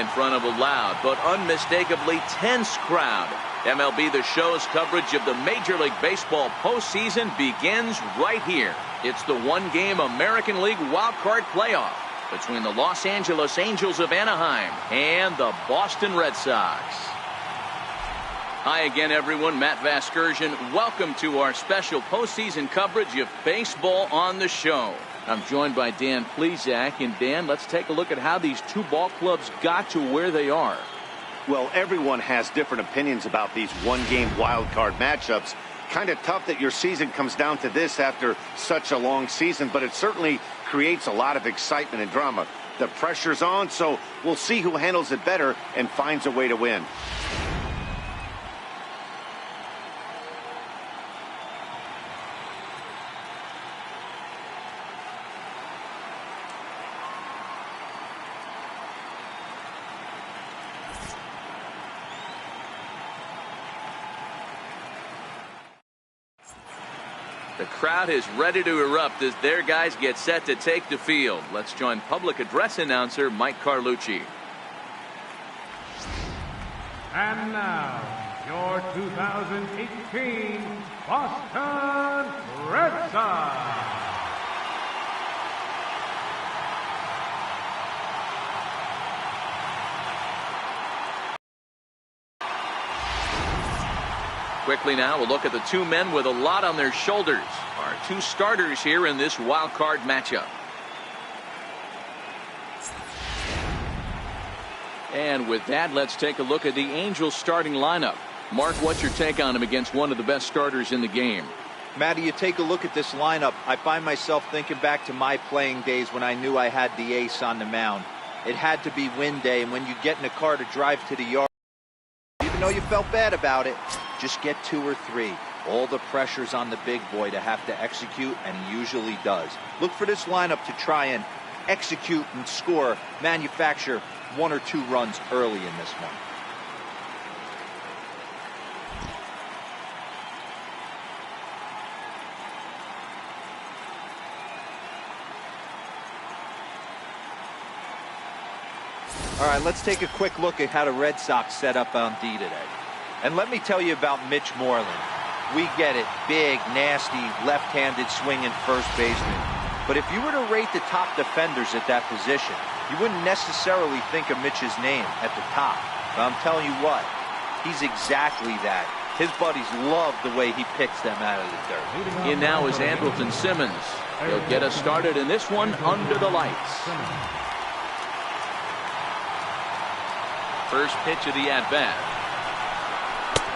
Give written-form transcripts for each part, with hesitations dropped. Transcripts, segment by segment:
in front of a loud but unmistakably tense crowd. MLB The Show's coverage of the Major League Baseball postseason begins right here. It's the one-game American League Wildcard playoff between the Los Angeles Angels of Anaheim and the Boston Red Sox. Hi again, everyone. Matt Vasgersian. Welcome to our special postseason coverage of baseball on the show. I'm joined by Dan Plesac. And Dan, let's take a look at how these two ball clubs got to where they are. Well, everyone has different opinions about these one-game wild card matchups. Kind of tough that your season comes down to this after such a long season, but it certainly creates a lot of excitement and drama. The pressure's on, so we'll see who handles it better and finds a way to win. The crowd is ready to erupt as their guys get set to take the field. Let's join public address announcer Mike Carlucci. And now, your 2018 Boston Red Sox. Quickly now, we'll look at the two men with a lot on their shoulders. Our two starters here in this wild card matchup. And with that, let's take a look at the Angels starting lineup. Mark, what's your take on him against one of the best starters in the game? Matty, you take a look at this lineup. I find myself thinking back to my playing days when I knew I had the ace on the mound. It had to be win day, and when you get in a car to drive to the yard, even though you felt bad about it, just get 2 or 3. All the pressure's on the big boy to have to execute, and he usually does. Look for this lineup to try and execute and score, manufacture 1 or 2 runs early in this one. All right, let's take a quick look at how the Red Sox set up on D today. And let me tell you about Mitch Moreland. We get it. Big, nasty, left-handed swinging first baseman. But if you were to rate the top defenders at that position, you wouldn't necessarily think of Mitch's name at the top. But I'm telling you what, he's exactly that. His buddies love the way he picks them out of the dirt. In now is Andrelton Simmons. He'll get us started in this one under the lights. First pitch of the at-bat.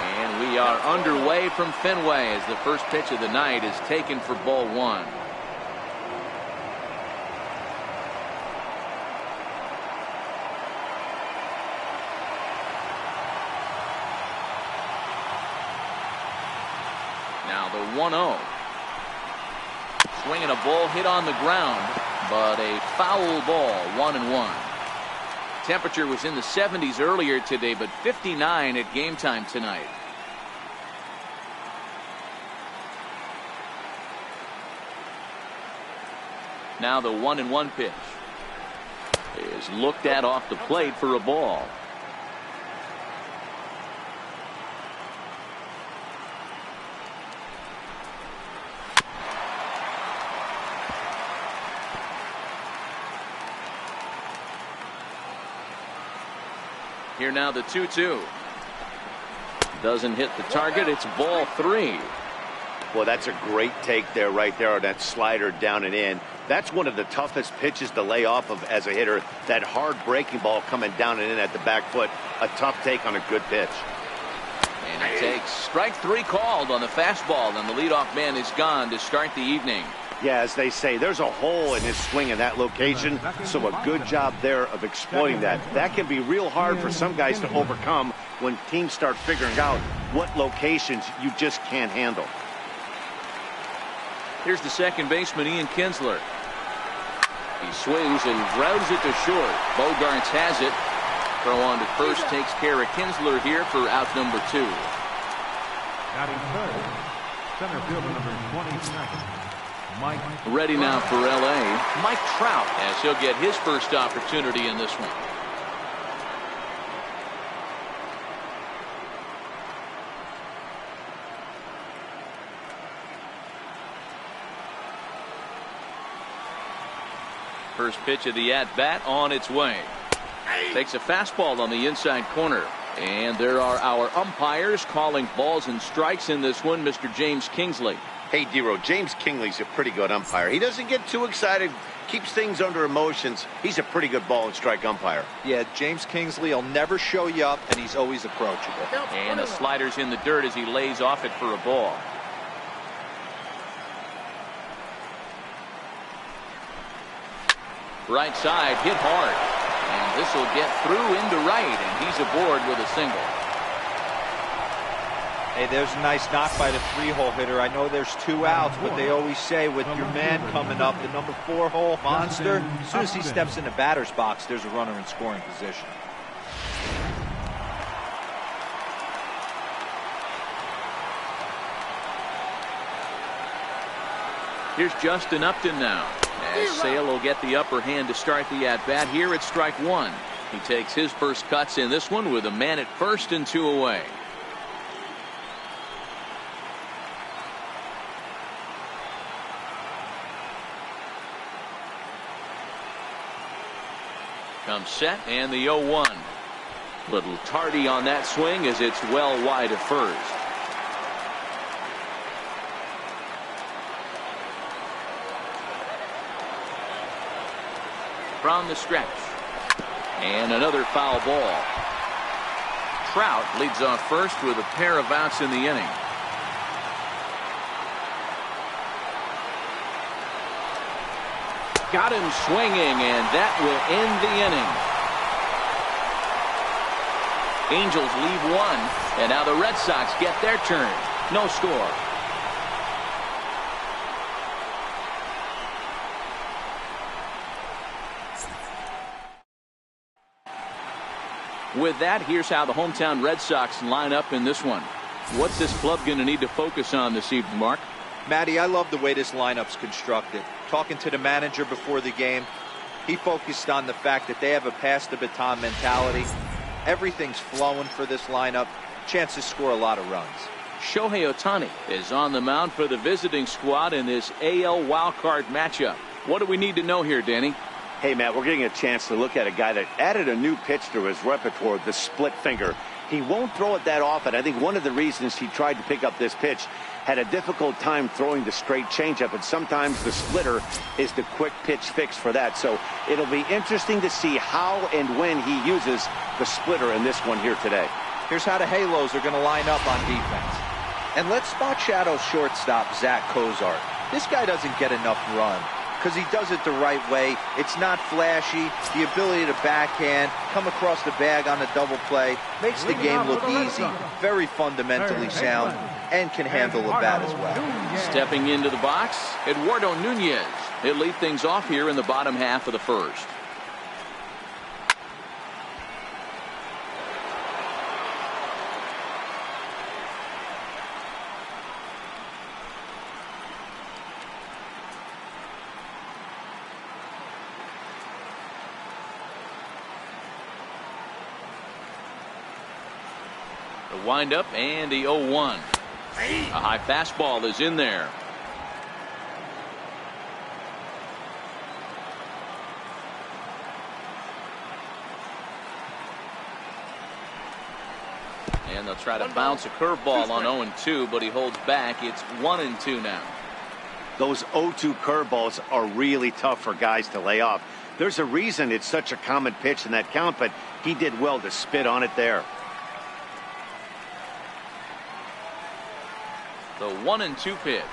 And we are underway from Fenway as the first pitch of the night is taken for ball 1. Now the 1-0. Swinging a ball hit on the ground, but a foul ball, 1-1. Temperature was in the 70s earlier today, but 59 at game time tonight. Now the 1-1 pitch is looked at off the plate for a ball. Here now the 2-2. Doesn't hit the target. It's ball 3. Well, that's a great take there, right there, on that slider down and in. That's one of the toughest pitches to lay off of as a hitter. That hard breaking ball coming down and in at the back foot. A tough take on a good pitch. And it takes strike 3 called on the fastball, and the leadoff man is gone to start the evening. Yeah, as they say, there's a hole in his swing in that location, so a good job there of exploiting that. That can be real hard for some guys to overcome when teams start figuring out what locations you just can't handle. Here's the second baseman, Ian Kinsler. He swings and grounds it to short. Bogarts has it. Throw on to first takes care of Kinsler here for out number 2. Batting third, center fielder number 27, Mike. Ready now for L.A., Mike Trout, as he'll get his first opportunity in this one. First pitch of the at-bat on its way. Takes a fastball on the inside corner. And there are our umpires calling balls and strikes in this one, Mr. James Kingsley. Hey, Dero, James Kingsley's a pretty good umpire. He doesn't get too excited, keeps things under emotions. He's a pretty good ball and strike umpire. Yeah, James Kingsley will never show you up, and he's always approachable. And the slider's in the dirt as he lays off it for a ball. Right side, hit hard. And this will get through into right, and he's aboard with a single. Hey, there's a nice knock by the 3-hole hitter. I know there's 2 outs, but they always say with your man coming up, the number 4-hole monster, as soon as he steps in the batter's box, there's a runner in scoring position. Here's Justin Upton now. As Sale will get the upper hand to start the at-bat here at strike 1. He takes his first cuts in this one with a man at first and 2 away. Comes set and the 0-1. Little tardy on that swing as it's well wide of first. From the stretch. And another foul ball. Trout leads off first with a pair of outs in the inning. Got him swinging, and that will end the inning. Angels leave 1, and now the Red Sox get their turn. No score. With that, here's how the hometown Red Sox line up in this one. What's this club going to need to focus on this evening, Mark? Matty, I love the way this lineup's constructed. Talking to the manager before the game, he focused on the fact that they have a pass the baton mentality. Everything's flowing for this lineup. Chance to score a lot of runs. Shohei Ohtani is on the mound for the visiting squad in this AL Wildcard matchup. What do we need to know here, Danny? Hey, Matt, we're getting a chance to look at a guy that added a new pitch to his repertoire, the split finger. He won't throw it that often. I think one of the reasons he tried to pick up this pitch had a difficult time throwing the straight changeup, and sometimes the splitter is the quick pitch fix for that. So it'll be interesting to see how and when he uses the splitter in this one here today. Here's how the Halos are going to line up on defense. And let's spot shadow shortstop Zach Cozart. This guy doesn't get enough run because he does it the right way. It's not flashy. The ability to backhand, come across the bag on a double play, makes the game look easy. Very fundamentally sound and can handle a bat as well. Stepping into the box, Eduardo Nunez. He'll lead things off here in the bottom half of the first. The windup and the 0-1. A high fastball is in there. And they'll try to bounce a curveball on 0-2, but he holds back. It's 1-2 now. Those 0-2 curveballs are really tough for guys to lay off. There's a reason it's such a common pitch in that count, but he did well to spit on it there. The 1-2 pitch.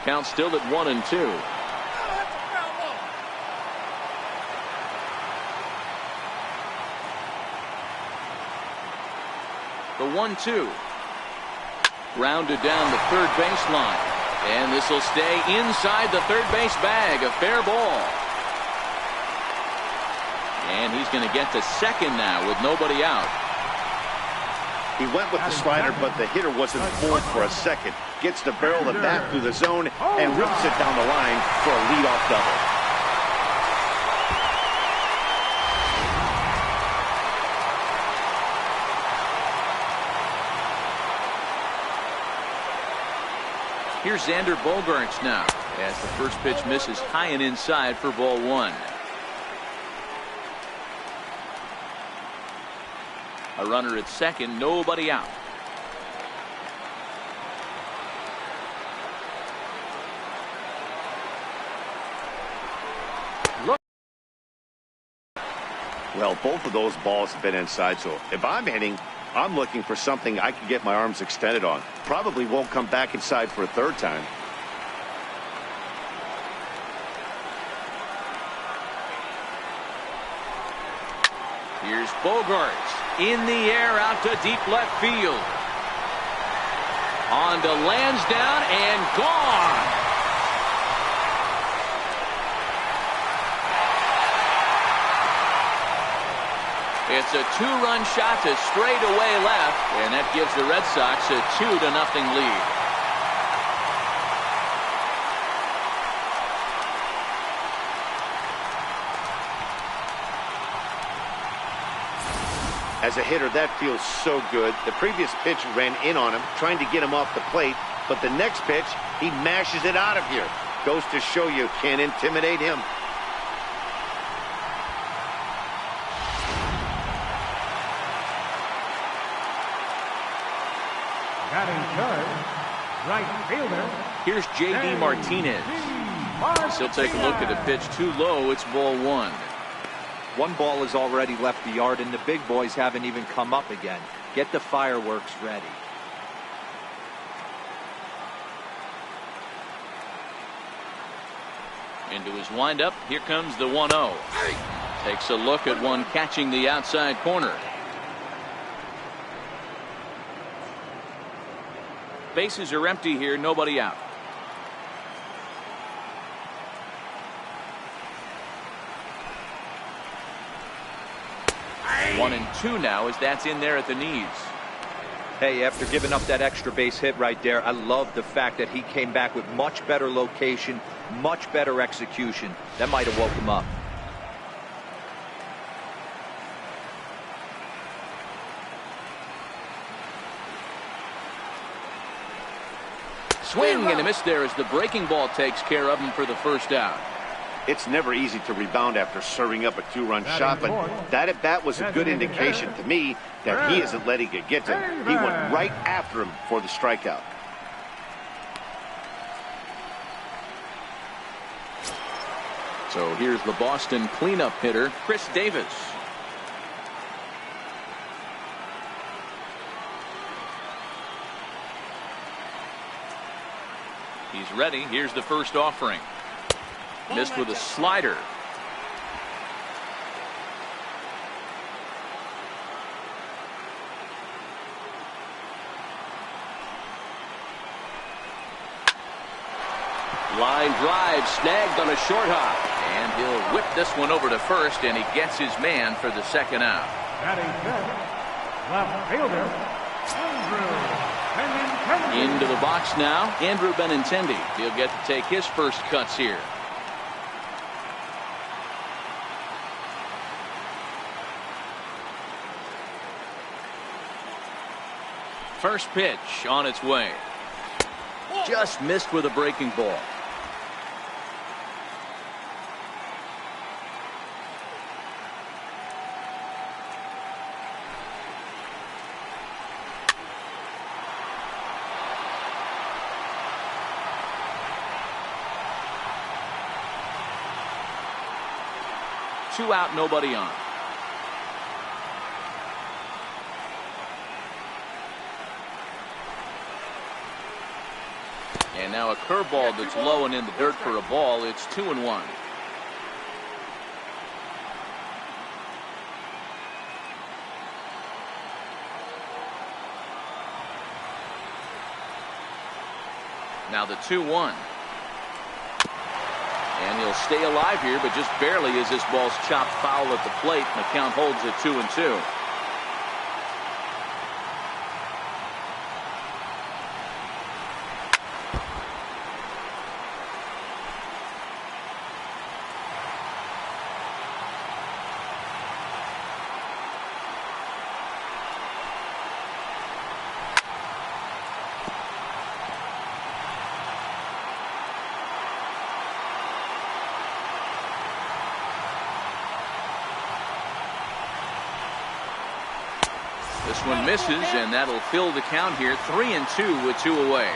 Count still at 1-2. The 1-2. Grounded down the third baseline. And this will stay inside the third base bag. A fair ball. And he's going to get to second now with nobody out. He went with the slider, but the hitter wasn't fooled for a second. Gets the barrel of the bat through the zone and rips it down the line for a leadoff double. Here's Xander Bogaerts now, as the first pitch misses high and inside for ball one. A runner at second, nobody out. Look. Well, both of those balls have been inside, so if I'm hitting, I'm looking for something I can get my arms extended on. Probably won't come back inside for a third time. Here's Bogaerts. In the air out to deep left field. On to Lansdowne and gone. It's a two-run shot to straightaway left, and that gives the Red Sox a 2-0 lead. As a hitter, that feels so good. The previous pitch ran in on him, trying to get him off the plate, but the next pitch, he mashes it out of here. Goes to show you can't intimidate him. Batting third, right fielder. Here's J.D. Martinez. He'll take a look at the pitch too low. It's ball one. One ball has already left the yard, and the big boys haven't even come up again. Get the fireworks ready. Into his windup. Here comes the 1-0. Takes a look at one catching the outside corner. Bases are empty here. Nobody out. One and two now, as that's in there at the knees. Hey, after giving up that extra base hit right there, I love the fact that he came back with much better location, much better execution. That might have woke him up. Swing and a miss there as the breaking ball takes care of him for the first out. It's never easy to rebound after serving up a two-run shot, but that at bat was a good indication to me that he isn't letting it get to him. He went right after him for the strikeout. So here's the Boston cleanup hitter, Chris Davis. He's ready. Here's the first offering. Missed with a slider. Line drive snagged on a short hop. And he'll whip this one over to first, and he gets his man for the second out. Batting fifth, left fielder, Andrew Benintendi. Into the box now, Andrew Benintendi. He'll get to take his first cuts here. First pitch on its way. Just missed with a breaking ball. Two out, nobody on. And now a curveball that's low and in the dirt for a ball. It's 2-1. Now the 2-1. And he'll stay alive here, but just barely as this ball's chopped foul at the plate. And the count holds at 2-2. This one misses, and that'll fill the count here. 3-2 with 2 away.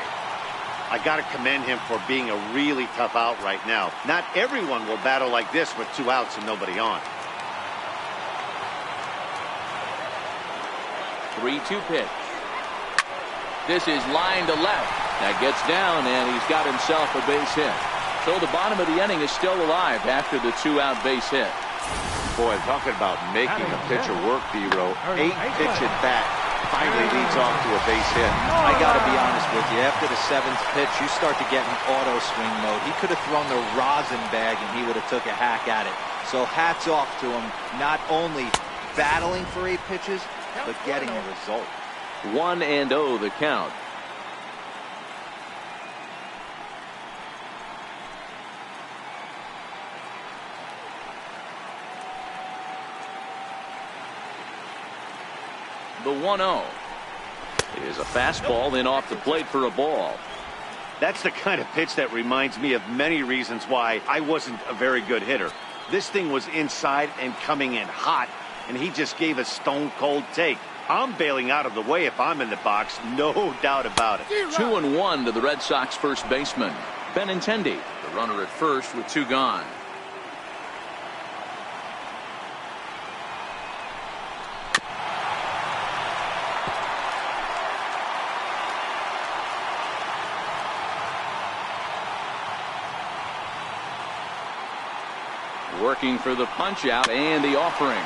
I got to commend him for being a really tough out right now. Not everyone will battle like this with 2 outs and nobody on. 3-2 pitch. This is line to left. That gets down, and he's got himself a base hit. So the bottom of the inning is still alive after the 2-out base hit. Boy, talking about making a pitcher work, B-Row. 8 pitch at bat. Finally leads off to a base hit. I got to be honest with you. After the 7th pitch, you start to get in auto swing mode. He could have thrown the rosin bag, and he would have took a hack at it. So hats off to him, not only battling for 8 pitches, but getting a result. 1-0 the count. The 1-0 is a fastball in off the plate for a ball. That's the kind of pitch that reminds me of many reasons why I wasn't a very good hitter. This thing was inside and coming in hot, and he just gave a stone-cold take. I'm bailing out of the way if I'm in the box, no doubt about it. 2-1 to the Red Sox first baseman, Benintendi, the runner at first with 2 gone. Working for the punch out and the offering.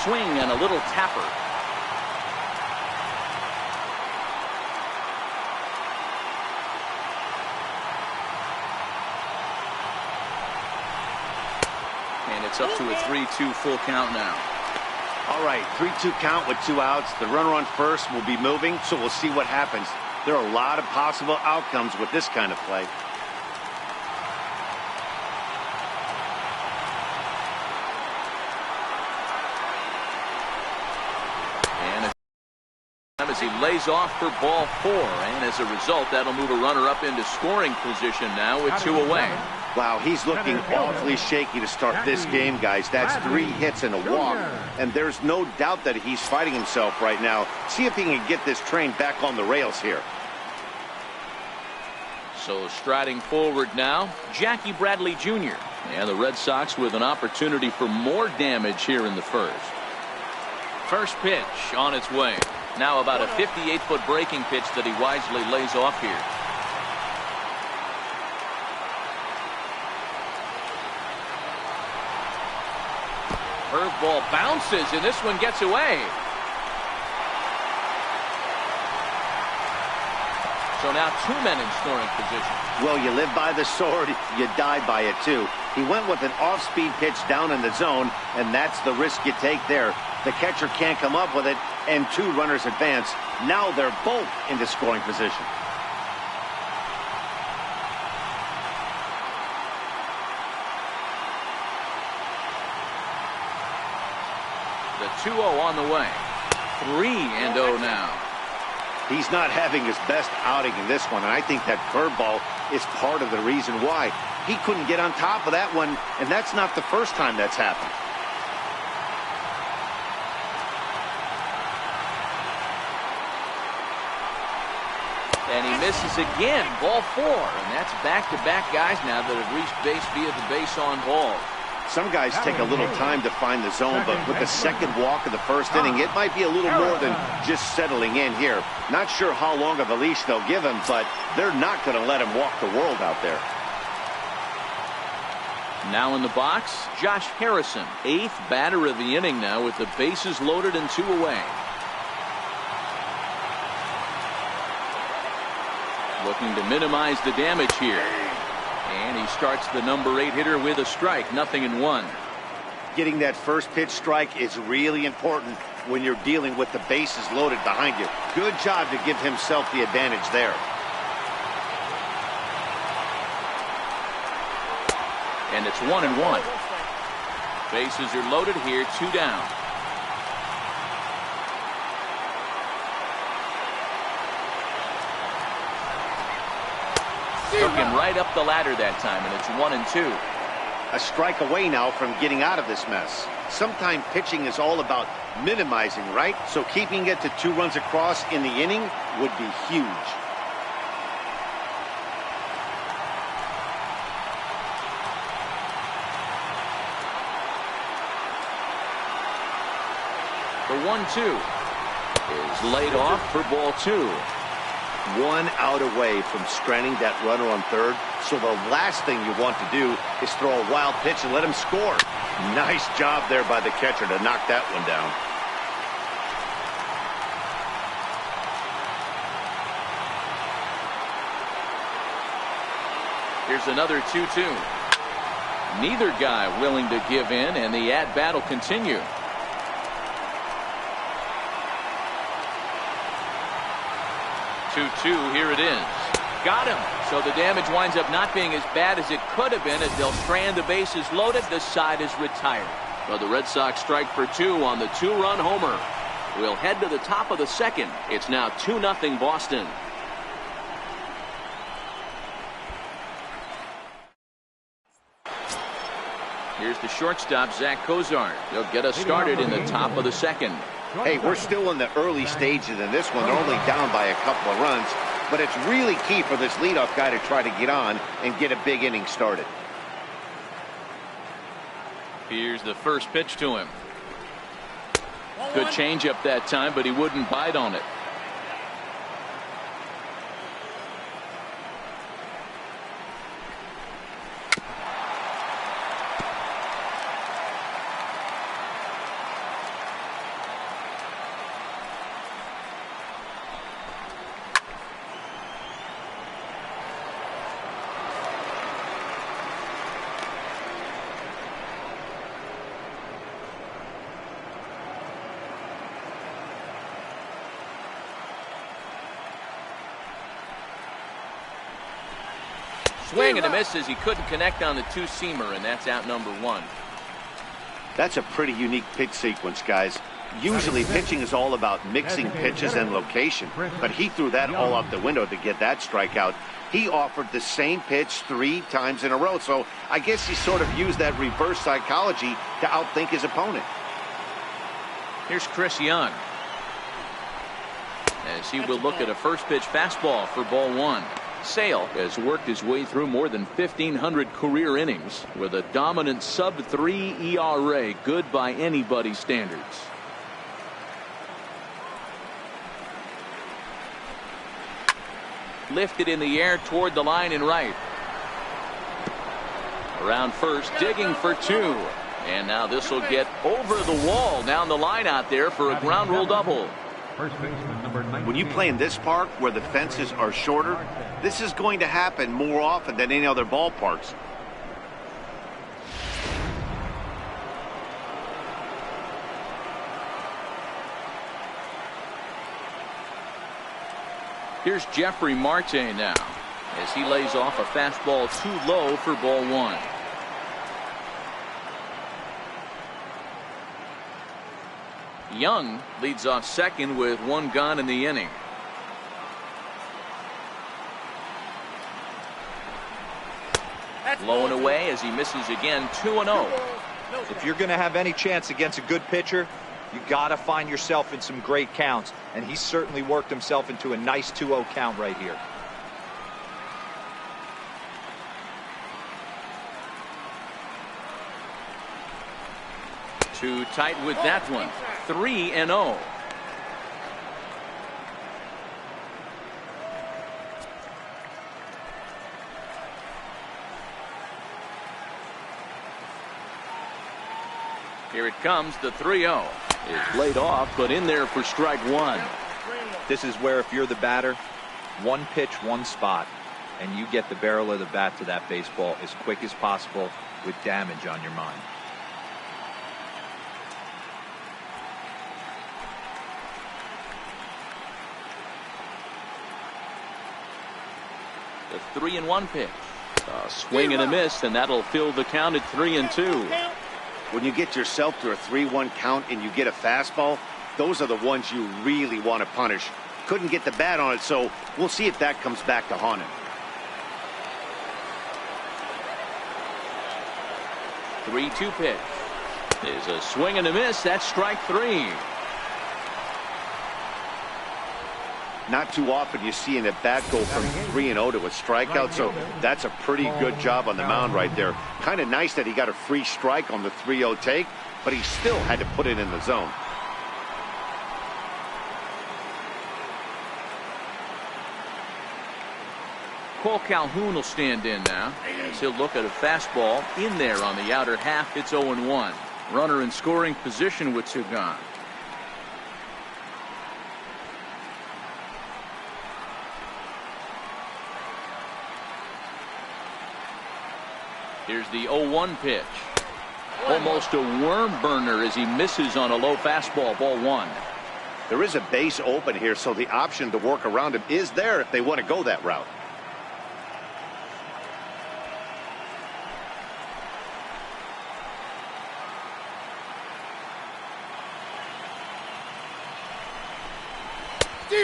Swing and a little tapper. And it's up to a 3-2 full count now. All right, 3-2 count with 2 outs. The runner on first will be moving, so we'll see what happens. There are a lot of possible outcomes with this kind of play. As he lays off for ball 4, and as a result, that'll move a runner up into scoring position now with 2 away. Wow, he's looking awfully shaky to start this game, guys. That's 3 hits and a walk, and there's no doubt that he's fighting himself right now. See if he can get this train back on the rails here. So striding forward now, Jackie Bradley Jr. And the Red Sox with an opportunity for more damage here in the first. First pitch on its way. Now about a 58-foot breaking pitch that he wisely lays off here. Curveball bounces, and this one gets away. So now 2 men in scoring position. Well, you live by the sword, you die by it too. He went with an off-speed pitch down in the zone, and that's the risk you take there. The catcher can't come up with it, and 2 runners advance. Now they're both into scoring position. The 2-0 on the way. 3-0 now. He's not having his best outing in this one, and I think that curveball is part of the reason why. He couldn't get on top of that one, and that's not the first time that's happened. And he misses again. Ball 4. And that's back-to-back guys now that have reached base via the base on ball. Some guys take a little time to find the zone, but with the second walk of the first inning, it might be a little more than just settling in here. Not sure how long of a leash they'll give him, but they're not going to let him walk the world out there. Now in the box, Josh Harrison, 8th batter of the inning now with the bases loaded and 2 away. Looking to minimize the damage here. And he starts the number 8 hitter with a strike, 0-1. Getting that first pitch strike is really important when you're dealing with the bases loaded behind you. Good job to give himself the advantage there. And it's 1-1. Bases are loaded here, 2 down. Took him right up the ladder that time, and it's 1-2. A strike away now from getting out of this mess. Sometimes pitching is all about Minimizing, right? So keeping it to 2 runs across in the inning would be huge. The 1-2 is laid off for ball 2. 1 out away from stranding that runner on third. So the last thing you want to do is throw a wild pitch and let him score. Nice job there by the catcher to knock that one down. Here's another 2-2. Neither guy willing to give in, and the at-bat will continue. Here it is. Got him. So the damage winds up not being as bad as it could have been, as they'll strand the bases loaded. The side is retired. But the Red Sox strike for 2 on the 2-run homer. We'll head to the top of the second. It's now 2-0 Boston. Here's the shortstop, Zach Cozart. He'll get us started in the top of the second. Hey, we're still in the early stages in this one. They're only down by a couple of runs, but it's really key for this leadoff guy to try to get on and get a big inning started. Here's the first pitch to him. Good changeup that time, but he wouldn't bite on it. Swing and a miss as he couldn't connect on the two-seamer, and that's out number 1. That's a pretty unique pitch sequence, guys. Usually pitching is all about mixing pitches and location, but he threw that all out the window to get that strikeout. He offered the same pitch 3 times in a row, so I guess he sort of used that reverse psychology to outthink his opponent. Here's Chris Young, as he will look at a first pitch fastball for ball 1. Sale has worked his way through more than 1,500 career innings with a dominant sub-3 ERA, good by anybody's standards. Lifted in the air toward the line and right. Around first, digging for 2. And now this will get over the wall down the line out there for a ground rule double. When you play in this park where the fences are shorter, this is going to happen more often than any other ballparks. Here's Jeffrey Marte now, as he lays off a fastball too low for ball 1. Young leads off second with 1 gone in the inning. Low and away as he misses again. 2-0. If you're going to have any chance against a good pitcher, you got to find yourself in some great counts, and he certainly worked himself into a nice 2-0 count right here. Too tight with that one. 3-0. Here it comes. The 3-0 is laid off, but in there for strike 1. This is where, if you're the batter, 1 pitch, 1 spot, and you get the barrel of the bat to that baseball as quick as possible with damage on your mind. The 3-1 pitch. A swing and a miss, and that'll fill the count at 3-2. When you get yourself to a 3-1 count and you get a fastball, those are the ones you really want to punish. Couldn't get the bat on it, so we'll see if that comes back to haunt him. 3-2 pitch. Is a swing and a miss. That's strike 3. Not too often you see an at-bat go from 3-0 to a strikeout, so that's a pretty good job on the mound right there. Kind of nice that he got a free strike on the 3-0 take, but he still had to put it in the zone. Cole Calhoun will stand in now as he'll look at a fastball in there on the outer half. It's 0-1. Runner in scoring position with 2 gone. Here's the 0-1 pitch. Almost a worm burner as he misses on a low fastball. Ball 1. There is a base open here, so the option to work around him is there if they want to go that route.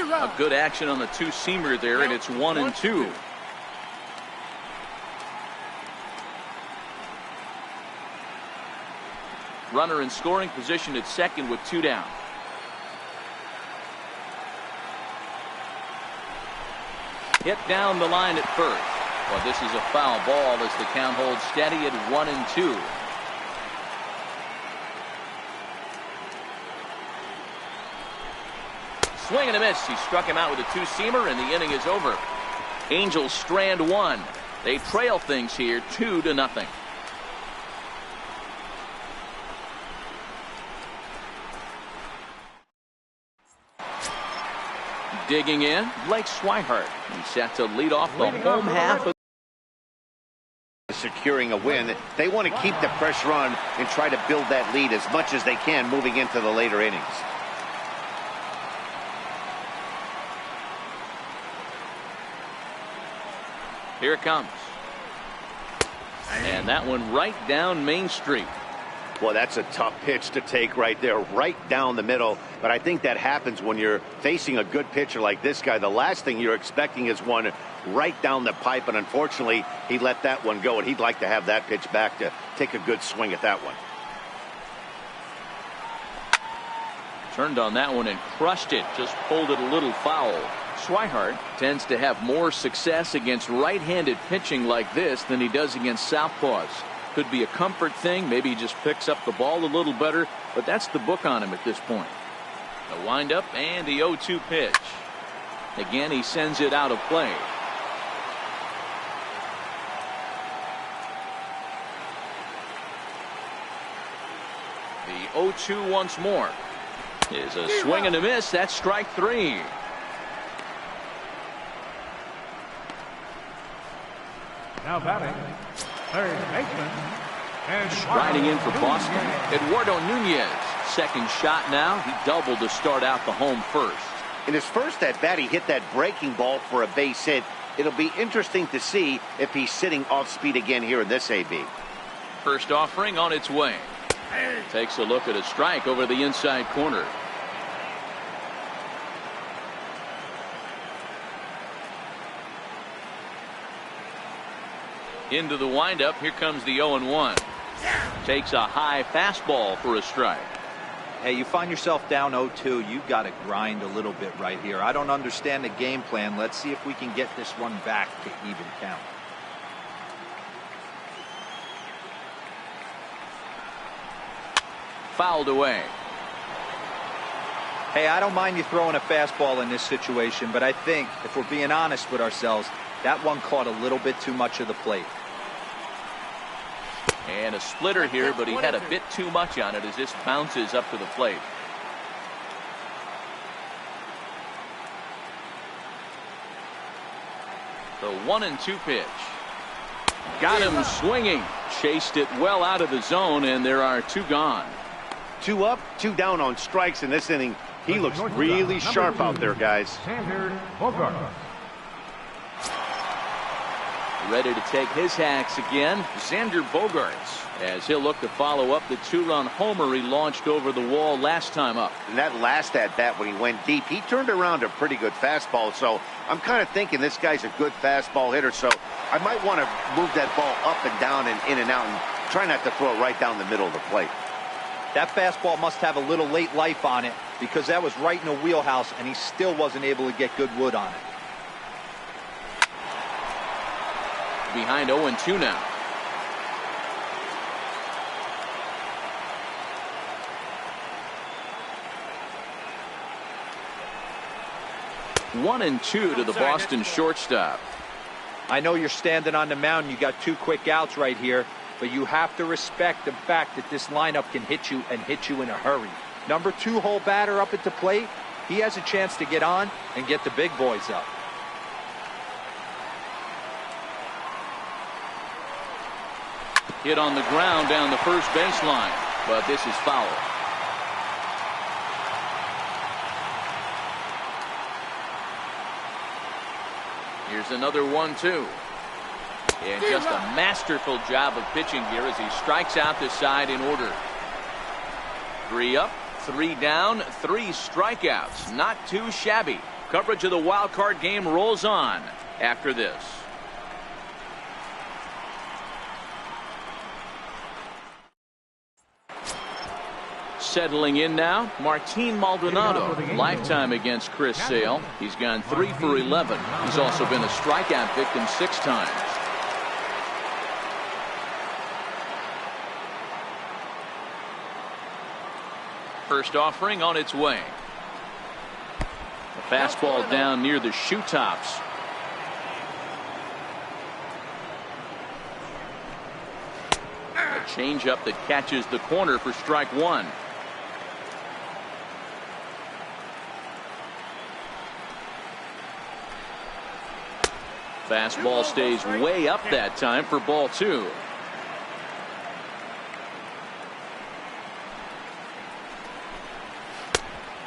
A good action on the 2-seamer there, and it's 1-2. Runner in scoring position at second with 2 down. Hit down the line at first. Well, this is a foul ball as the count holds steady at 1-2. Swing and a miss. He struck him out with a 2-seamer, and the inning is over. Angels strand 1. They trail things here 2-0. Digging in, Blake Swihart. He's set to lead off the home half of securing a win. They want to keep the pressure on and try to build that lead as much as they can moving into the later innings. Here it comes. And that one right down Main Street. Well, that's a tough pitch to take right there, right down the middle. But I think that happens when you're facing a good pitcher like this guy. The last thing you're expecting is one right down the pipe, and unfortunately, he let that one go, and he'd like to have that pitch back to take a good swing at that one. Turned on that one and crushed it. Just pulled it a little foul. Swihart tends to have more success against right-handed pitching like this than he does against southpaws. Could be a comfort thing. Maybe he just picks up the ball a little better, but that's the book on him at this point. The windup and the 0-2 pitch. Again, he sends it out of play. The 0-2 once more. Is a swing and a miss. That's strike 3. Now batting, third baseman. And riding in for Boston, Eduardo Nunez. Second shot now. He doubled to start out the home first. In his first at bat, he hit that breaking ball for a base hit. It'll be interesting to see if he's sitting off speed again here in this AB. First offering on its way. Takes a look at a strike over the inside corner. Into the windup. Here comes the 0-1. Takes a high fastball for a strike. Hey, you find yourself down 0-2. You've got to grind a little bit right here. I don't understand the game plan. Let's see if we can get this one back to even count. Fouled away. Hey, I don't mind you throwing a fastball in this situation, but I think if we're being honest with ourselves, that one caught a little bit too much of the plate. And a splitter here, but he had a bit too much on it as this bounces up to the plate. The 1-2 pitch. Got him swinging. Chased it well out of the zone, and there are 2 gone. 2 up, 2 down on strikes in this inning. He looks really sharp out there, guys. Ready to take his hacks again, Xander Bogaerts, as he'll look to follow up the 2-run homer he launched over the wall last time up. And that last at-bat when he went deep, he turned around a pretty good fastball. So I'm kind of thinking this guy's a good fastball hitter. So I might want to move that ball up and down and in and out and try not to throw it right down the middle of the plate. That fastball must have a little late life on it because that was right in the wheelhouse, and he still wasn't able to get good wood on it. Behind 0-2 now. One and two to the Boston shortstop. I know you're standing on the mound. You got 2 quick outs right here, but you have to respect the fact that this lineup can hit you and hit you in a hurry. Number 2 hole batter up at the plate, he has a chance to get on and get the big boys up. Hit on the ground down the first baseline, but this is foul. Here's another 1-2. And just a masterful job of pitching here as he strikes out the side in order. 3 up, 3 down, 3 strikeouts. Not too shabby. Coverage of the wild card game rolls on after this. Settling in now, Martin Maldonado. Lifetime against Chris Sale. He's gone 3 for 11. He's also been a strikeout victim 6 times. First offering on its way. The fastball down near the shoe tops. A changeup that catches the corner for strike 1. Fastball stays way up that time for ball 2.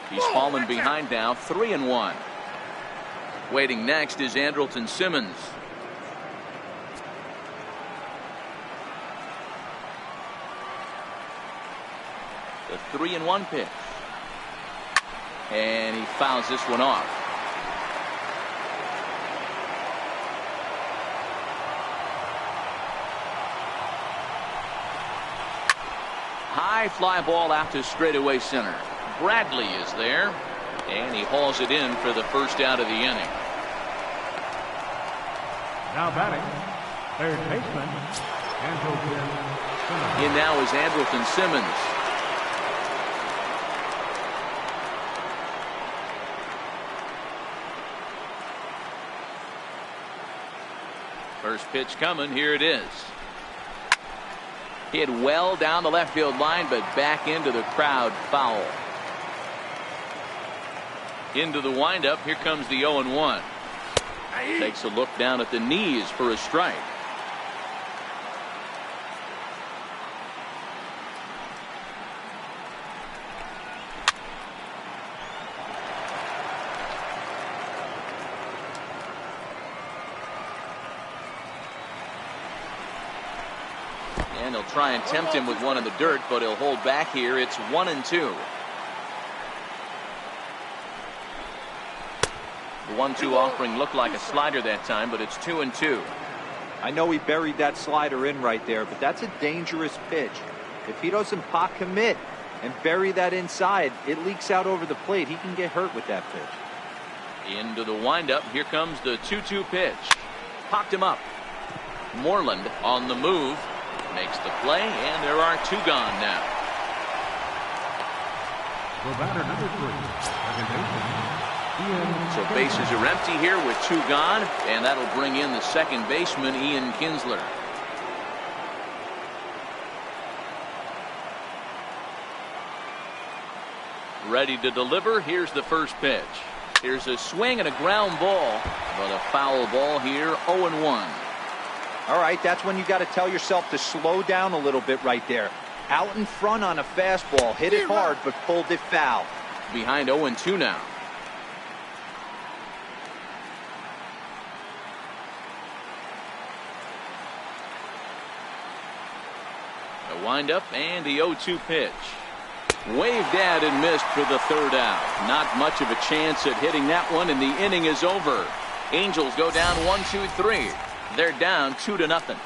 He's fallen behind now, 3-1. Waiting next is Andrelton Simmons. The 3-1 pitch. And he fouls this one off. High fly ball out to straightaway center. Bradley is there, and he hauls it in for the first out of the inning. Now batting, third baseman, Andrelton Simmons. In now is Andrelton Simmons. First pitch coming, here it is. Hit well down the left field line, but back into the crowd, foul. Into the windup, here comes the 0-1. Takes a look down at the knees for a strike. And he'll try and tempt him with one in the dirt, but he'll hold back here. It's 1-2. The 1-2 offering looked like a slider that time, but it's 2-2. I know he buried that slider in right there, but that's a dangerous pitch. If he doesn't pot commit and bury that inside, it leaks out over the plate. He can get hurt with that pitch. Into the windup. Here comes the 2-2 pitch. Popped him up. Moreland on the move. Makes the play, and there are 2 gone now. The batter number 3, So bases are empty here with 2 gone, and that'll bring in the second baseman, Ian Kinsler. Ready to deliver. Here's the first pitch. Here's a swing and a ground ball, but a foul ball here, 0-1. All right, that's when you got to tell yourself to slow down a little bit right there. Out in front on a fastball, hit it hard, but pulled it foul. Behind 0-2 now. A windup and the 0-2 pitch. Waved at and missed for the third out. Not much of a chance at hitting that one, and the inning is over. Angels go down 1-2-3. They're down 2-0.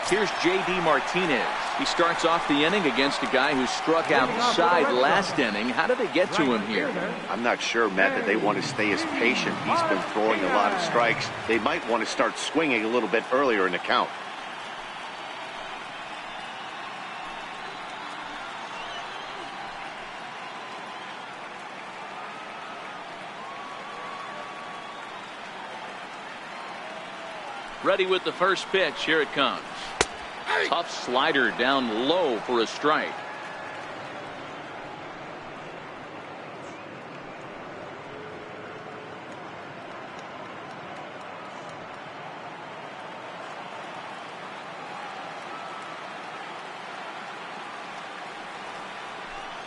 Here's J.D. Martinez. He starts off the inning against a guy who struck outside last inning. How did they get to him here? I'm not sure, Matt, that they want to stay as patient. He's been throwing a lot of strikes. They might want to start swinging a little bit earlier in the count. Ready with the first pitch. Here it comes. Tough slider down low for a strike.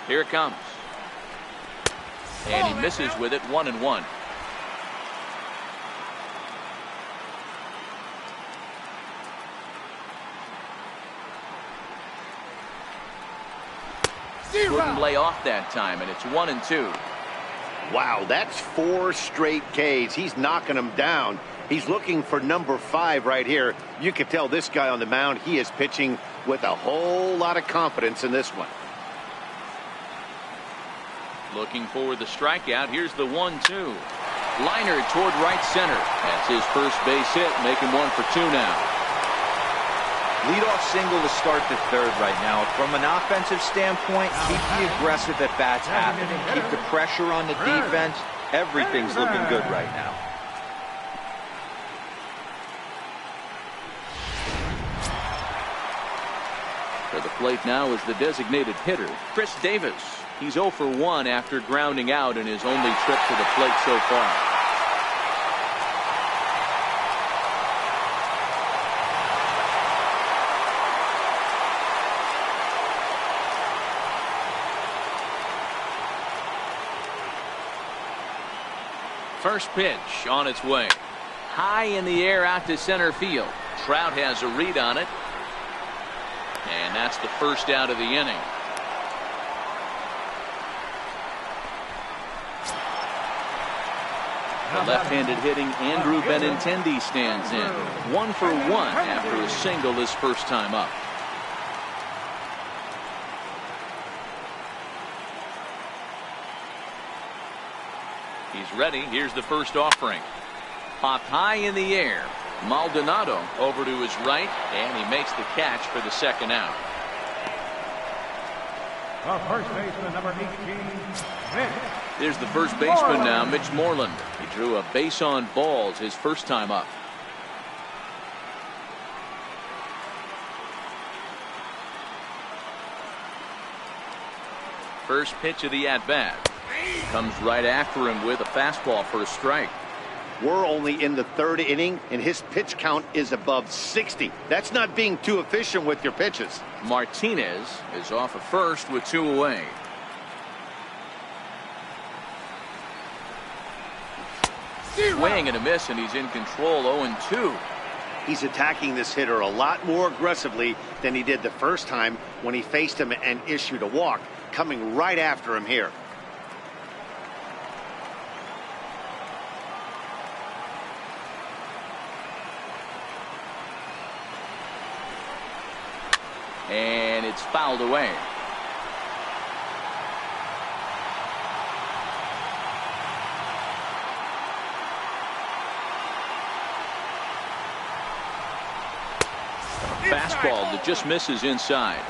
Here it comes. And he misses with it. 1-1. Wouldn't lay off that time, and it's 1-2. Wow, that's 4 straight Ks. He's knocking them down. He's looking for number 5 right here. You can tell this guy on the mound, he is pitching with a whole lot of confidence in this one. Looking for the strikeout. Here's the 1-2. Liner toward right center. That's his first base hit, making 1 for 2 now. Leadoff single to start the third right now. From an offensive standpoint, keep the aggressive at-bats happening. Keep the pressure on the defense. Everything's looking good right now. To the plate now is the designated hitter, Chris Davis. He's 0 for 1 after grounding out in his only trip to the plate so far. First pitch on its way. High in the air out to center field. Trout has a read on it. And that's the first out of the inning. The left-handed hitting Andrew Benintendi stands in. 1 for 1 after a single his first time up. He's ready. Here's the first offering. Popped high in the air. Maldonado over to his right, and he makes the catch for the second out. The first baseman, number 18, Mitch. There's the first baseman now, Mitch Moreland. He drew a base on balls his first time up. First pitch of the at-bat. Comes right after him with a fastball for a strike. We're only in the 3rd inning, and his pitch count is above 60. That's not being too efficient with your pitches. Martinez is off at first with 2 away. Swing and a miss, and he's in control. 0-2. He's attacking this hitter a lot more aggressively than he did the first time when he faced him and issued a walk, coming right after him here. And it's fouled away. A fastball that just misses inside.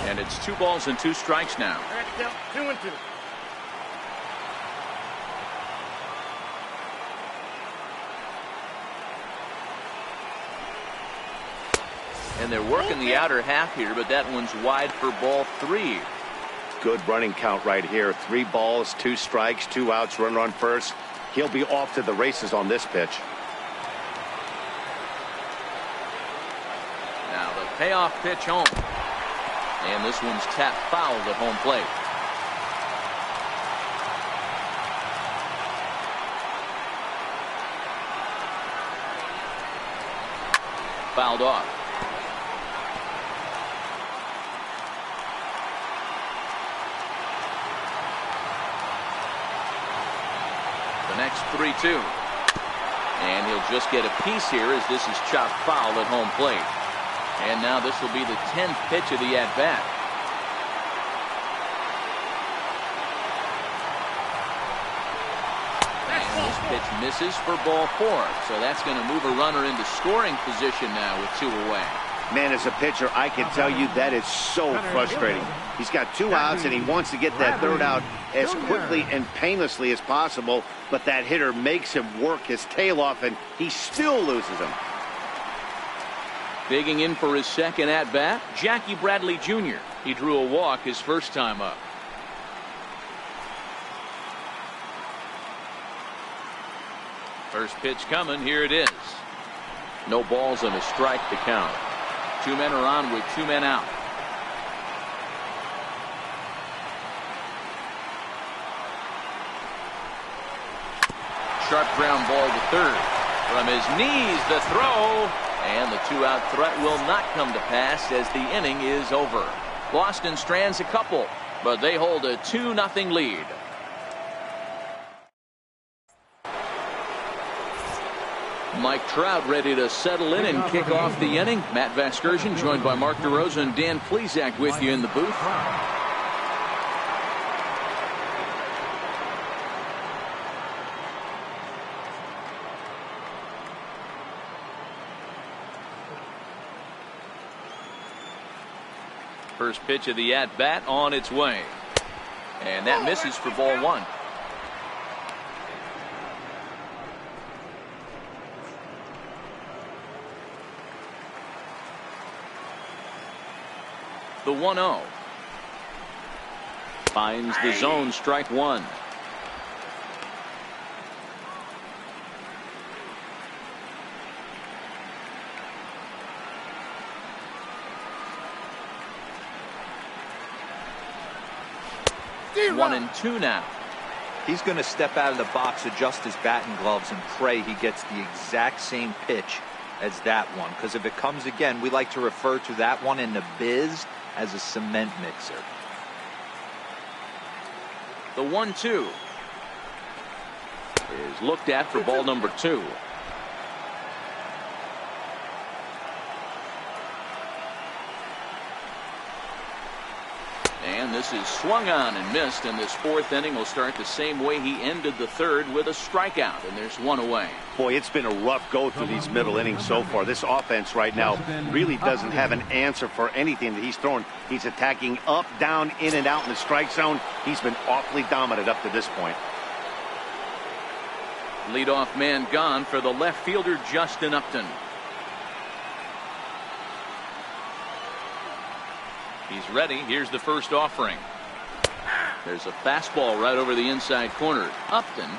And it's 2 balls and 2 strikes now. 2-2. And they're working the outer half here, but that one's wide for ball 3. Good running count right here. 3 balls, 2 strikes, 2 outs, runner on first. He'll be off to the races on this pitch. Now the payoff pitch home. And this one's tapped foul at home plate. Fouled off. The next 3-2. And he'll just get a piece here as this is chopped foul at home plate. And now this will be the 10th pitch of the at-bat. And this pitch misses for ball 4. So that's going to move a runner into scoring position now with 2 away. Man, as a pitcher, I can tell you that is so frustrating. He's got 2 outs, and he wants to get that 3rd out as quickly and painlessly as possible, but that hitter makes him work his tail off, and he still loses him. Digging in for his second at-bat, Jackie Bradley Jr. He drew a walk his first time up. First pitch coming, here it is. No balls and a strike to count. 2 men are on with 2 men out. Sharp ground ball to third. From his knees, the throw. And the 2-out threat will not come to pass as the inning is over. Boston strands a couple, but they hold a 2-0 lead. Mike Trout ready to settle in and kick off the inning. Matt Vasgersian joined by Mark DeRosa and Dan Plesac with you in the booth. First pitch of the at-bat on its way. And that misses for ball 1. The 1-0. Finds the zone, strike 1. One and 2 now. He's going to step out of the box, adjust his batting gloves, and pray he gets the exact same pitch as that one. Because if it comes again, we like to refer to that one in the biz as a cement mixer. The 1-2 is looked at for ball number 2. And this is swung on and missed, and this 4th inning will start the same way he ended the 3rd with a strikeout, and there's 1 away. Boy, it's been a rough go through these middle innings so far. This offense right now really doesn't have an answer for anything that he's throwing. He's attacking up, down, in and out in the strike zone. He's been awfully dominant up to this point. Leadoff man gone for the left fielder Justin Upton. He's ready. Here's the first offering. There's a fastball right over the inside corner. Upton,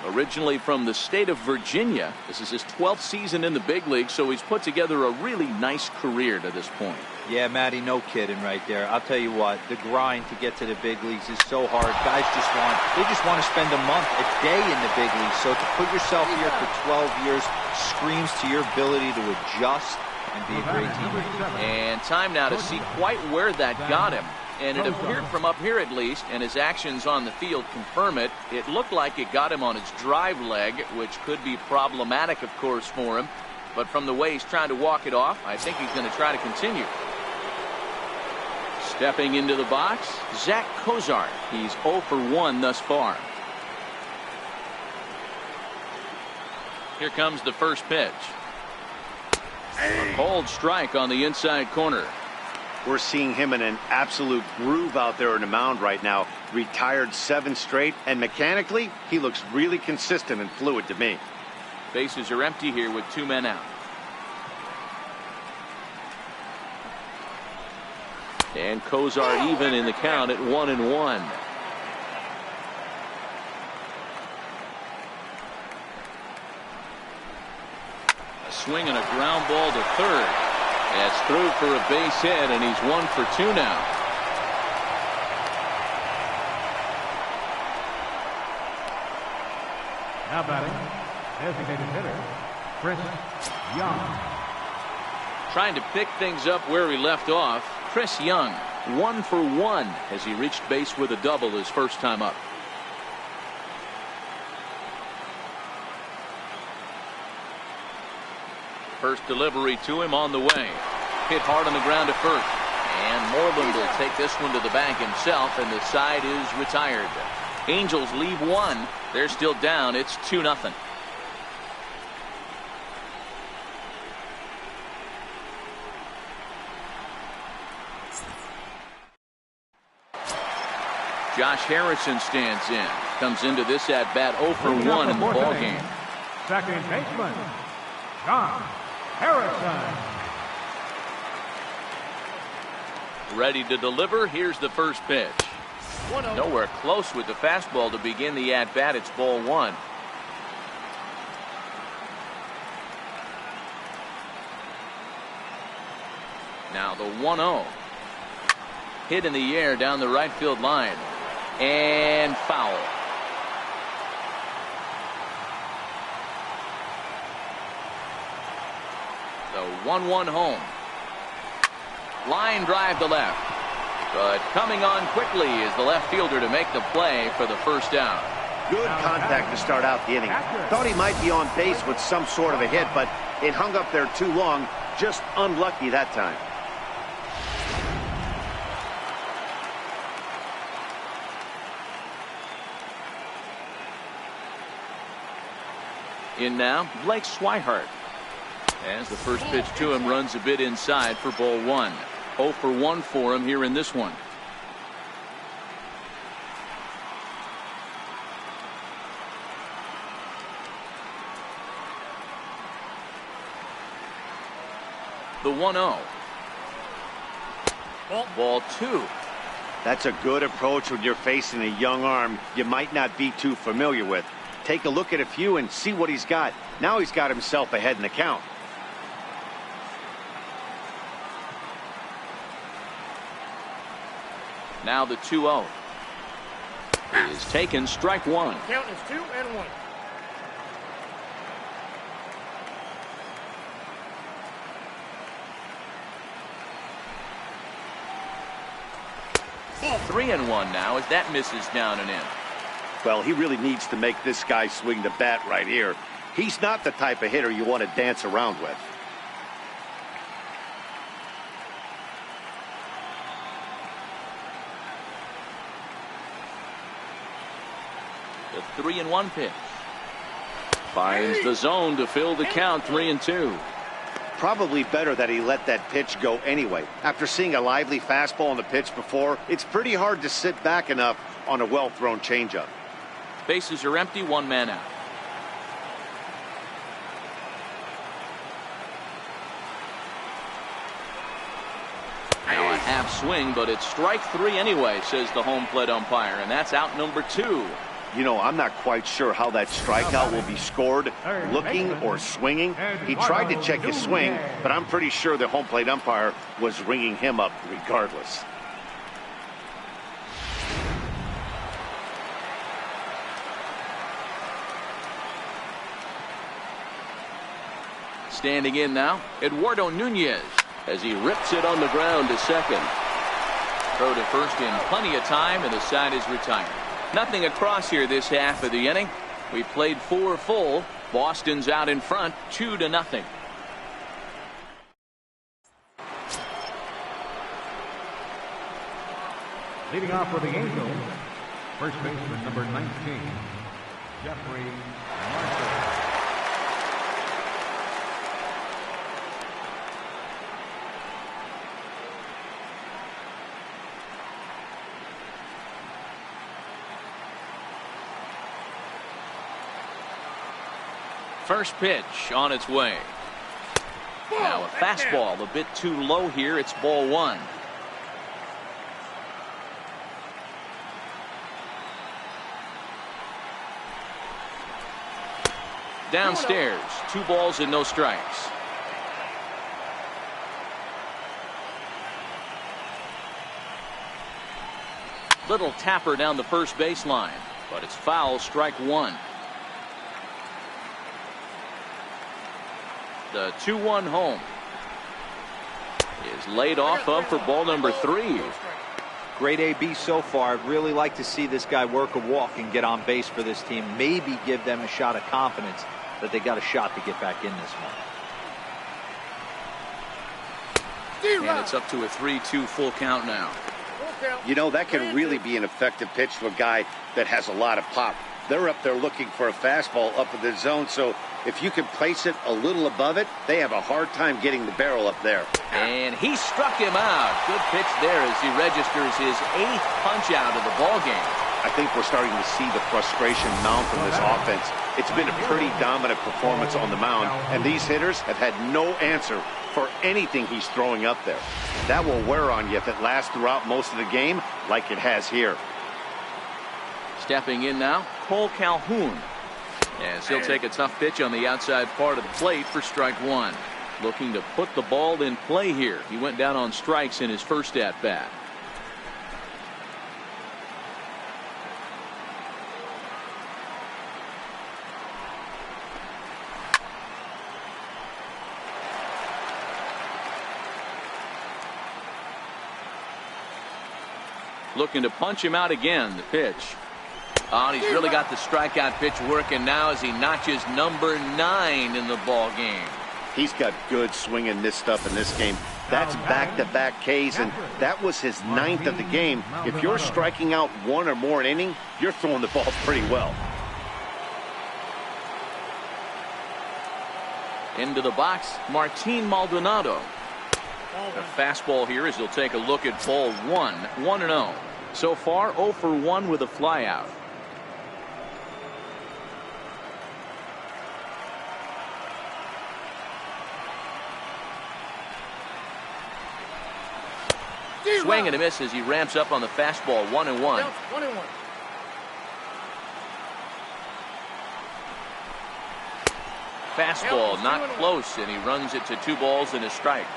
originally from the state of Virginia. This is his 12th season in the big league, so he's put together a really nice career to this point. Yeah, Matty, no kidding right there. I'll tell you what, the grind to get to the big leagues is so hard. Guys just want to spend a month, a day in the big leagues. So to put yourself here for 12 years screams to your ability to adjust and be a great teammate. And time now to see quite where that got him. And it appeared from up here at least, and his actions on the field confirm it. It looked like it got him on his drive leg, which could be problematic, of course, for him. But from the way he's trying to walk it off, I think he's going to try to continue. Stepping into the box, Zach Cozart. He's 0 for 1 thus far. Here comes the first pitch. A cold strike on the inside corner. We're seeing him in an absolute groove out there in the mound right now. Retired 7 straight, and mechanically, he looks really consistent and fluid to me. Bases are empty here with 2 men out. And Cozart even in the count at 1-1. A swing and a ground ball to third. That's through for a base hit, and he's 1 for 2 now. Now batting, designated hitter, Chris Young. Trying to pick things up where he left off. Chris Young, 1 for 1 as he reached base with a double his first time up. First delivery to him on the way. Hit hard on the ground at first. And Moreland will take this one to the bank himself, and the side is retired. Angels leave one. They're still down. It's 2-0. Josh Harrison stands in. Comes into this at bat 0 for 1 in the ballgame. Second baseman, Josh Harrison. Ready to deliver. Here's the first pitch. Nowhere close with the fastball to begin the at bat. It's ball 1. Now the 1-0. Hit in the air down the right field line. And foul. The 1-1 home. Line drive to left. But coming on quickly is the left fielder to make the play for the first out. Good contact to start out the inning. Thought he might be on base with some sort of a hit, but it hung up there too long. Just unlucky that time. In now, Blake Swihart. As the first pitch to him runs a bit inside for ball 1. 0 for 1 for him here in this one. The 1-0. Ball 2. That's a good approach when you're facing a young arm you might not be too familiar with. Take a look at a few and see what he's got. Now he's got himself ahead in the count. Now the 2-0 is taken. Strike 1. Count is 2-1. Ball 3-1 now as that misses down and in. Well, he really needs to make this guy swing the bat right here. He's not the type of hitter you want to dance around with. The 3-1 pitch. Finds the zone to fill the count. 3-2. Probably better that he let that pitch go anyway. After seeing a lively fastball on the pitch before, it's pretty hard to sit back enough on a well-thrown changeup. Bases are empty. 1 man out. Now a half swing, but it's strike 3 anyway, says the home plate umpire, and that's out number 2. You know, I'm not quite sure how that strikeout will be scored, looking or swinging. He tried to check his swing, but I'm pretty sure the home plate umpire was ringing him up regardless. Standing in now, Eduardo Nunez as he rips it on the ground to second. Throw to first in plenty of time, and the side is retired. Nothing across here this half of the inning. We played 4 full. Boston's out in front 2-0. Leading off for the Angels, first baseman number 19, Jeffrey Marshall. First pitch on its way. Now a fastball a bit too low here. It's ball 1. Downstairs, 2 balls and no strikes. Little tapper down the first baseline, but it's foul. Strike 1. The 2-1 home is laid off of for ball number 3. Great AB so far. I'd really like to see this guy work a walk and get on base for this team. Maybe give them a shot of confidence that they got a shot to get back in this one. And it's up to a 3-2 full count now. You know, that can really be an effective pitch to a guy that has a lot of pop. They're up there looking for a fastball up in the zone, so if you can place it a little above it, they have a hard time getting the barrel up there. And he struck him out. Good pitch there as he registers his 8th punch out of the ball game. I think we're starting to see the frustration mount from this offense. It's been a pretty dominant performance on the mound, and these hitters have had no answer for anything he's throwing up there. That will wear on you if it lasts throughout most of the game like it has here. Stepping in now, Cole Calhoun. As he'll take a tough pitch on the outside part of the plate for strike one. Looking to put the ball in play here. He went down on strikes in his first at-bat. Looking to punch him out again. The pitch. Oh, and he's really got the strikeout pitch working now as he notches number 9 in the ball game. He's got good swing and miss stuff in this game. That's back-to-back Ks, and that was his 9th of the game. If you're striking out 1 or more an inning, you're throwing the ball pretty well. Into the box, Martin Maldonado. A fastball here as he'll take a look at ball 1, 1-0. So far, 0 for 1 with a flyout. Swing and a miss as he ramps up on the fastball. 1-1. Fastball not close, and he runs it to 2 balls and a strike.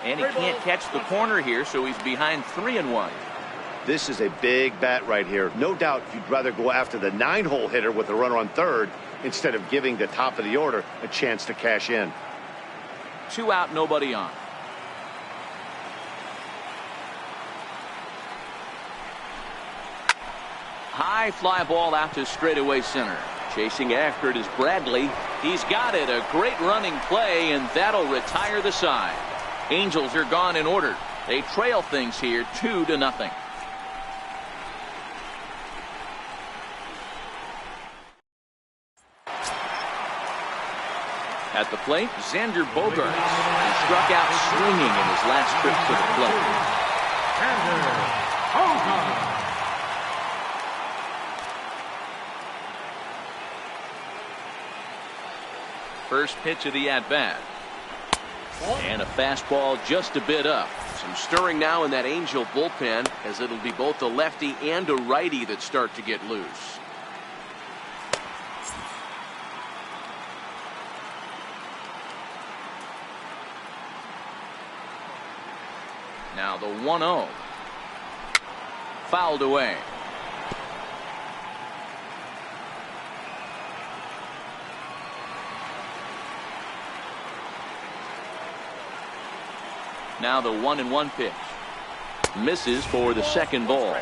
And he can't catch the corner here, so he's behind 3-1. This is a big bat right here. No doubt you'd rather go after the 9-hole hitter with a runner on third instead of giving the top of the order a chance to cash in. 2 out, nobody on. High fly ball out to straightaway center. Chasing after it is Bradley. He's got it. A great running play, and that'll retire the side. Angels are gone in order. They trail things here 2-0. At the plate, Xander Bogaerts. He struck out swinging in his last trip to the plate. First pitch of the at-bat. And a fastball just a bit up. Some stirring now in that Angel bullpen, as it'll be both a lefty and a righty that start to get loose. Now the 1-0. Fouled away. Now the 1-1 pitch. Misses for the second ball.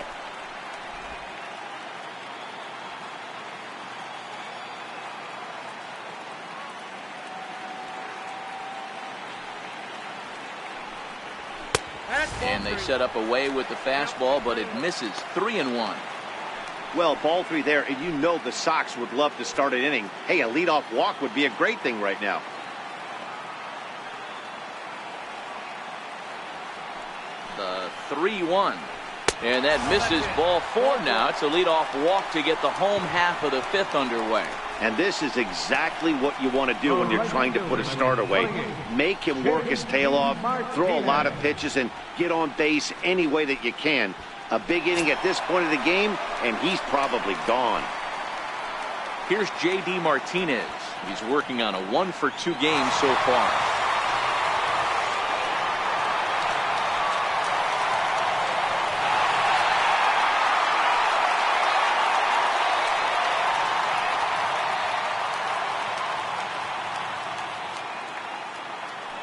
And they set up away with the fastball, but it misses. 3-1. Well, ball 3 there, and you know the Sox would love to start an inning. Hey, a leadoff walk would be a great thing right now. The 3-1. And that misses ball 4 now. It's a leadoff walk to get the home half of the 5th underway. And this is exactly what you want to do when you're trying to put a start away. Make him work his tail off, throw a lot of pitches, and get on base any way that you can. A big inning at this point of the game, and he's probably gone. Here's J.D. Martinez. He's working on a 1-for-2 game so far.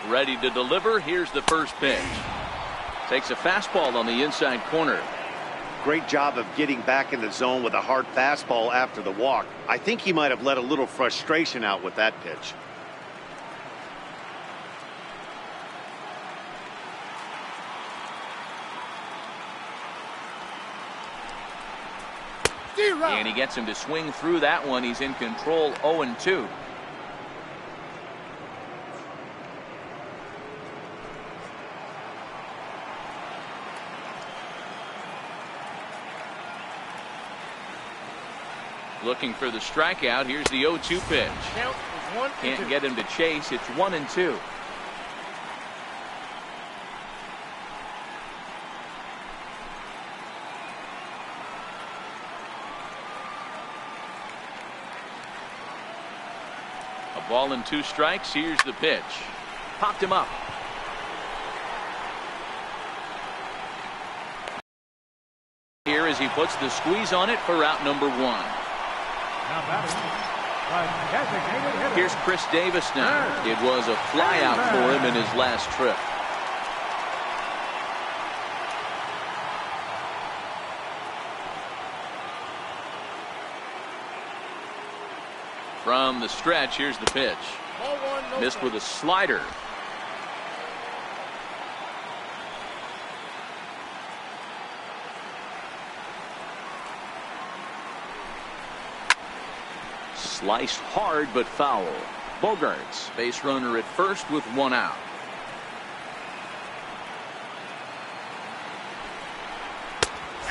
Ready to deliver. Here's the first pitch. Takes a fastball on the inside corner. Great job of getting back in the zone with a hard fastball after the walk. I think he might have let a little frustration out with that pitch. And he gets him to swing through that one. He's in control, 0-2. Looking for the strikeout. Here's the 0-2 pitch. Can't get him to chase. It's 1-2. A ball and 2 strikes. Here's the pitch. Popped him up. Here as he puts the squeeze on it for out number 1. Now batting, the designated hitter. Here's Chris Davis now. It was a flyout for him in his last trip. From the stretch, here's the pitch. Missed with a slider. Sliced hard but foul. Bogarts, base runner at first with 1 out.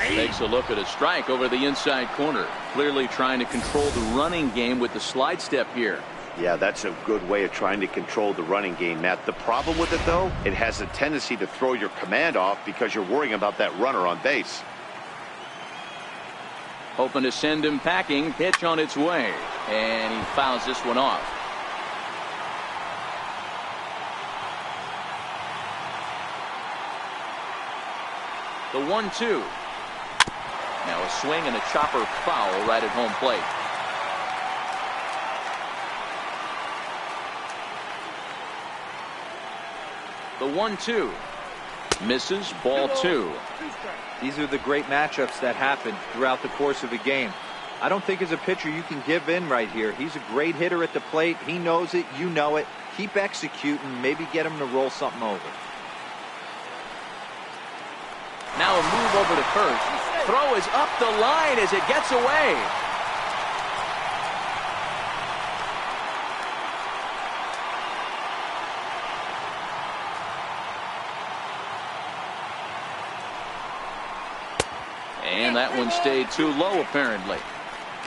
Takes a look at a strike over the inside corner. Clearly trying to control the running game with the slide step here. Yeah, that's a good way of trying to control the running game, Matt. The problem with it, though, it has a tendency to throw your command off because you're worrying about that runner on base. Hoping to send him packing. Pitch on its way. And he fouls this one off. The 1-2. Now a swing and a chopper foul right at home plate. The 1-2. Misses, ball 2. These are the great matchups that happen throughout the course of a game. I don't think as a pitcher you can give in right here. He's a great hitter at the plate. He knows it. You know it. Keep executing. Maybe get him to roll something over. Now a move over to first. Throw is up the line as it gets away. And that one stayed too low, apparently.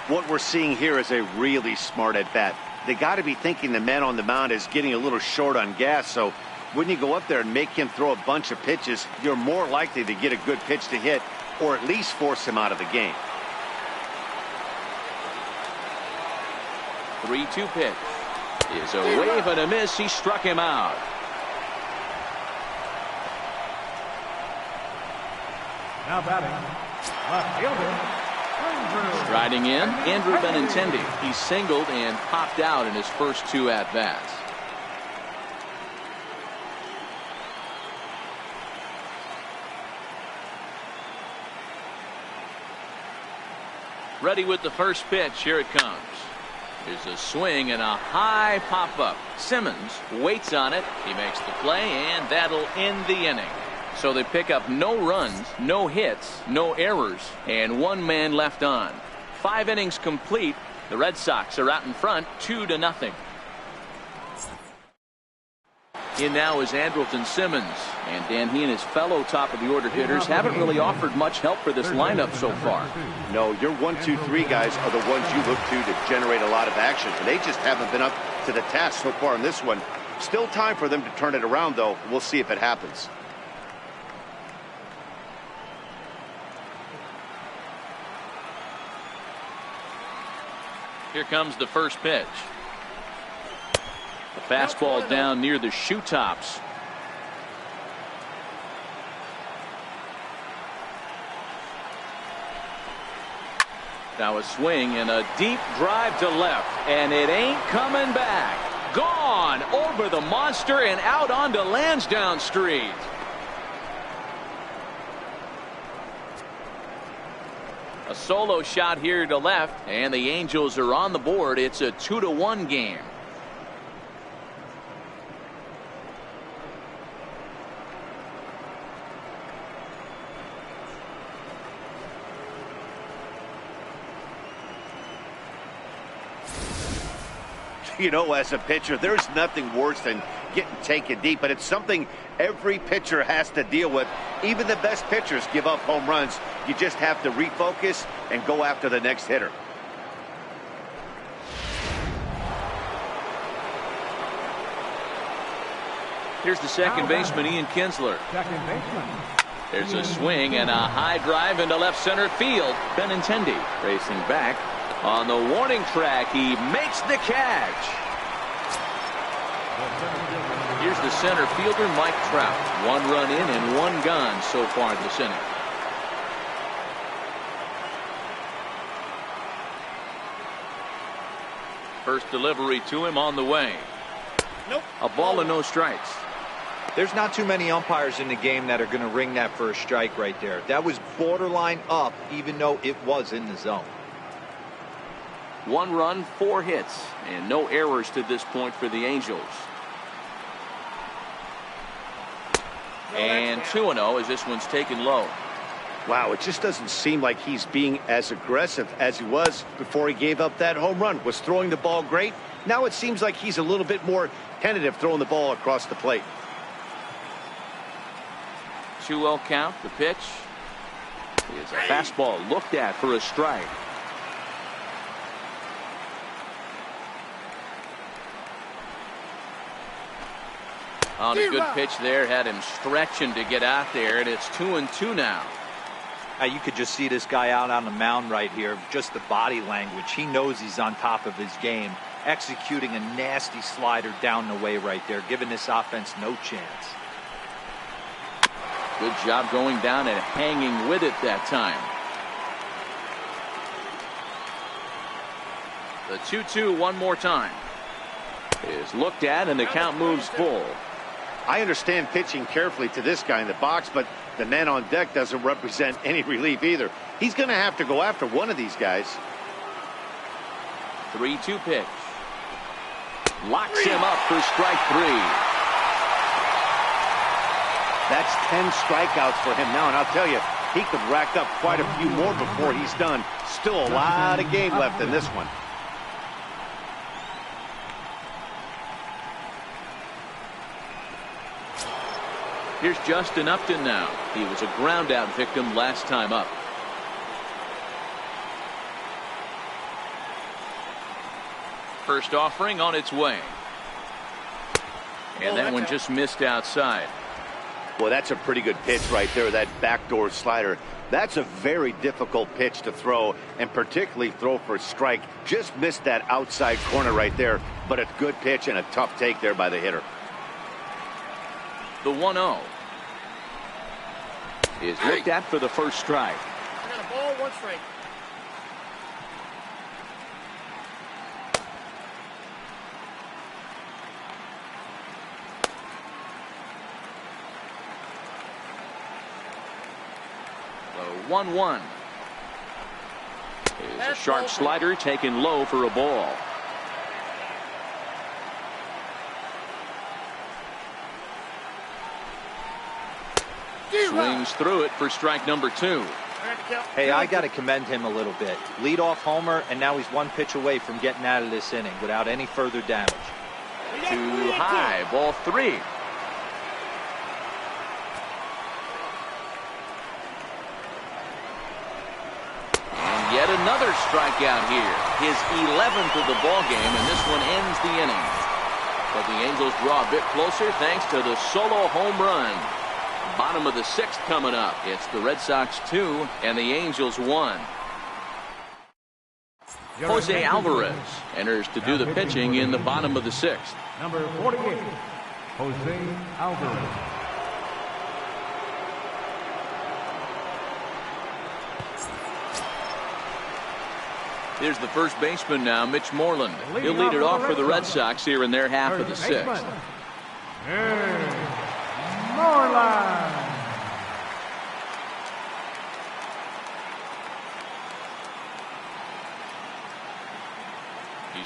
What we're seeing here is a really smart at-bat. They got to be thinking the man on the mound is getting a little short on gas, so when you go up there and make him throw a bunch of pitches, you're more likely to get a good pitch to hit or at least force him out of the game. 3-2 pitch is a wave and a miss. He struck him out. Now batting, left fielder, Andrew. Striding in, Andrew Benintendi. He singled and popped out in his first 2 at-bats. Ready with the first pitch. Here it comes. There's a swing and a high pop-up. Simmons waits on it. He makes the play, and that'll end the inning. So they pick up no runs, no hits, no errors, and 1 man left on. 5 innings complete. The Red Sox are out in front, 2-0. In now is Andrelton Simmons. And Dan, he and his fellow top-of-the-order hitters haven't really offered much help for this lineup so far. No, your 1, 2, 3 guys are the ones you look to generate a lot of action. And they just haven't been up to the task so far in this one. Still time for them to turn it around, though. We'll see if it happens. Here comes the first pitch. The fastball down near the shoe tops. Now a swing and a deep drive to left, and it ain't coming back. Gone over the monster and out onto Lansdowne Street. A solo shot here to left, and the Angels are on the board. It's a 2-1 game. You know, as a pitcher, there's nothing worse than getting taken deep, but it's something every pitcher has to deal with. Even the best pitchers give up home runs. You just have to refocus and go after the next hitter. Here's the second baseman, Ian Kinsler. Second baseman. There's a swing and a high drive into left center field. Benintendi racing back. On the warning track, he makes the catch. Here's the center fielder, Mike Trout. 1 run in and 1 gone so far this inning. First delivery to him on the way. Nope. A ball and no strikes. There's not too many umpires in the game that are going to ring that for a strike right there. That was borderline up, even though it was in the zone. 1 run, 4 hits, and no errors to this point for the Angels. And 2-0 as this one's taken low. Wow, it just doesn't seem like he's being as aggressive as he was before he gave up that home run. Was throwing the ball great. Now it seems like he's a little bit more tentative throwing the ball across the plate. 2-0 count. The pitch is a fastball looked at for a strike. On a good pitch there, had him stretching to get out there, and it's 2-2 now. You could just see this guy out on the mound right here. Just the body language. He knows he's on top of his game. Executing a nasty slider down the way right there, giving this offense no chance. Good job going down and hanging with it that time. The 2-2 one more time. Is looked at, and the count moves full. I understand pitching carefully to this guy in the box, but the man on deck doesn't represent any relief either. He's going to have to go after one of these guys. 3-2 pitch. Locks him up for strike 3. That's 10 strikeouts for him now, and I'll tell you, he could rack up quite a few more before he's done. Still a lot of game left in this one. Here's Justin Upton now. He was a ground out victim last time up. First offering on its way. And that one just missed outside. Well, that's a pretty good pitch right there, that backdoor slider. That's a very difficult pitch to throw, and particularly throw for a strike. Just missed that outside corner right there, but a good pitch and a tough take there by the hitter. The 1-0 is looked at for the first strike. I got a ball, 1 strike. The 1-1 is a sharp slider taken low for a ball. Swings through it for strike number 2. Hey, I got to commend him a little bit. Leadoff homer, and now he's 1 pitch away from getting out of this inning without any further damage. Too high, ball 3. And yet another strikeout here. His 11th of the ball game, and this one ends the inning. But the Angels draw a bit closer thanks to the solo home run. Bottom of the 6th coming up. It's the Red Sox 2 and the Angels 1. Jose Alvarez enters to do the pitching in the bottom of the 6th. Number 48, Jose Alvarez. Here's the first baseman now, Mitch Moreland. He'll lead it off for the Red Sox here in their half of the 6th.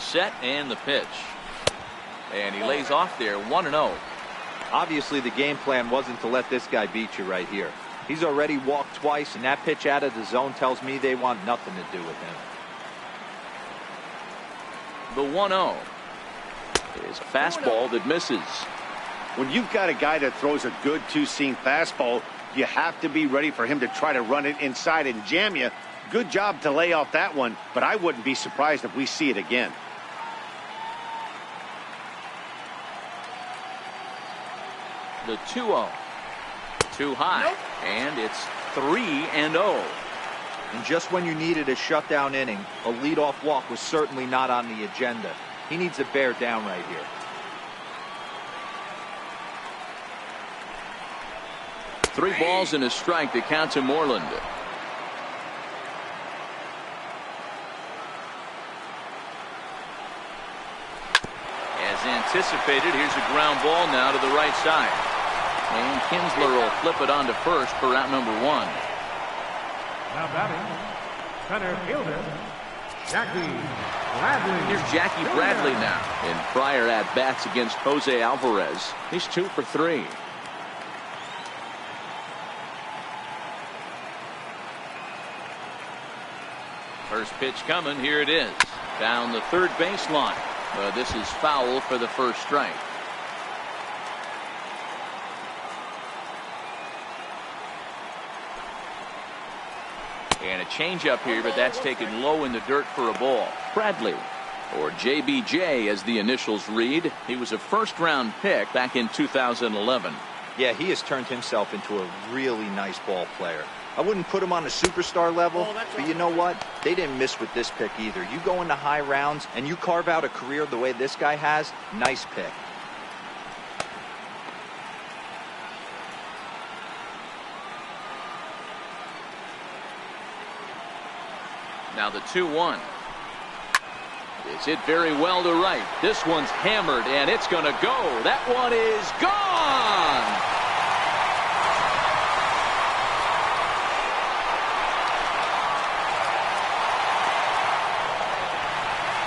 He's set and the pitch. And he lays off there 1-0. Obviously, the game plan wasn't to let this guy beat you right here. He's already walked twice, and that pitch out of the zone tells me they want nothing to do with him. The 1-0 is a fastball that misses. When you've got a guy that throws a good two-seam fastball, you have to be ready for him to try to run it inside and jam you. Good job to lay off that one, but I wouldn't be surprised if we see it again. The 2-0. Too high. Nope. And it's 3-0. And just when you needed a shutdown inning, a leadoff walk was certainly not on the agenda. He needs to bear down right here. Three balls and a strike to count to Moreland. As anticipated, here's a ground ball now to the right side. And Kinsler will flip it on to first for out number 1. Now batting, center fielder, Jackie Bradley. Here's Jackie Bradley now. In prior at-bats against Jose Alvarez, he's 2 for 3. First pitch coming. Here it is. Down the third baseline. This is foul for the first strike. And a changeup here, but that's taken low in the dirt for a ball. Bradley, or JBJ as the initials read. He was a first-round pick back in 2011. Yeah, he has turned himself into a really nice ball player. I wouldn't put him on a superstar level, but you know what? They didn't miss with this pick either. You go into high rounds and you carve out a career the way this guy has, nice pick. Now the 2-1. It's hit very well to right. This one's hammered, and it's going to go. That one is gone.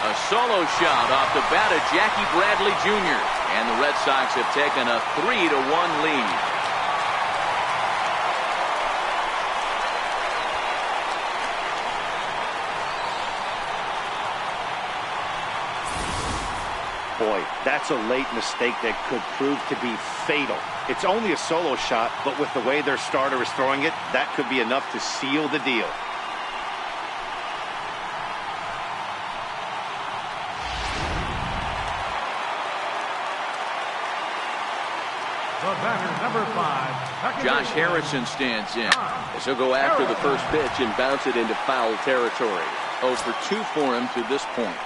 A solo shot off the bat of Jackie Bradley Jr. And the Red Sox have taken a 3-1 lead. Boy, that's a late mistake that could prove to be fatal. It's only a solo shot, but with the way their starter is throwing it, that could be enough to seal the deal. The batter, number 5. Josh Harrison stands in as he'll go after the first pitch and bounce it into foul territory. 0 for 2 for him to this point.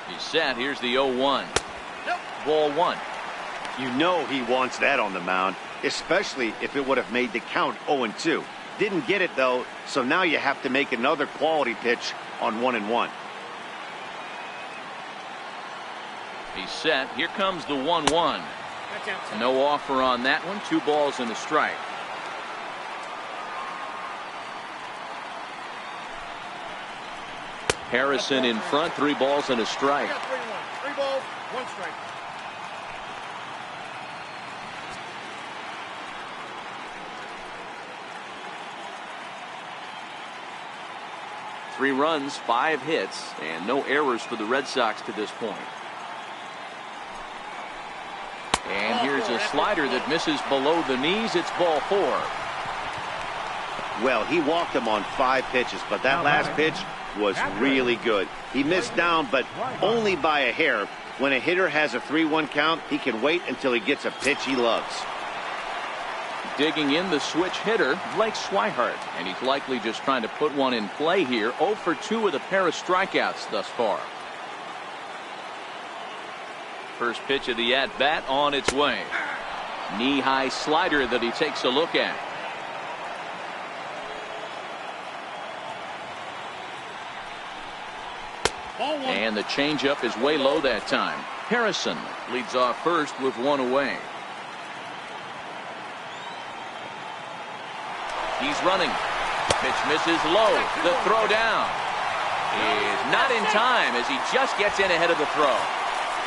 He's set. Here's the 0-1. Ball 1. You know he wants that on the mound, especially if it would have made the count 0-2. Didn't get it, though, so now you have to make another quality pitch on 1-1. He's set. Here comes the 1-1. No offer on that one. 2 balls and a strike. Harrison in front. 3 balls and a strike. 3 balls, 1 strike. Three runs, 5 hits, and no errors for the Red Sox to this point. And here's a slider that misses below the knees. It's ball 4. Well, he walked him on 5 pitches, but that last pitch was really good. He missed down, but only by a hair. When a hitter has a 3-1 count, he can wait until he gets a pitch he loves. Digging in the switch hitter, Blake Swihart, and he's likely just trying to put one in play here. 0 for 2 with a pair of strikeouts thus far. First pitch of the at-bat on its way. Knee-high slider that he takes a look at. And the changeup is way low that time. Harrison leads off first with 1 away. He's running. Pitch misses low. The throw down is not in time as he just gets in ahead of the throw.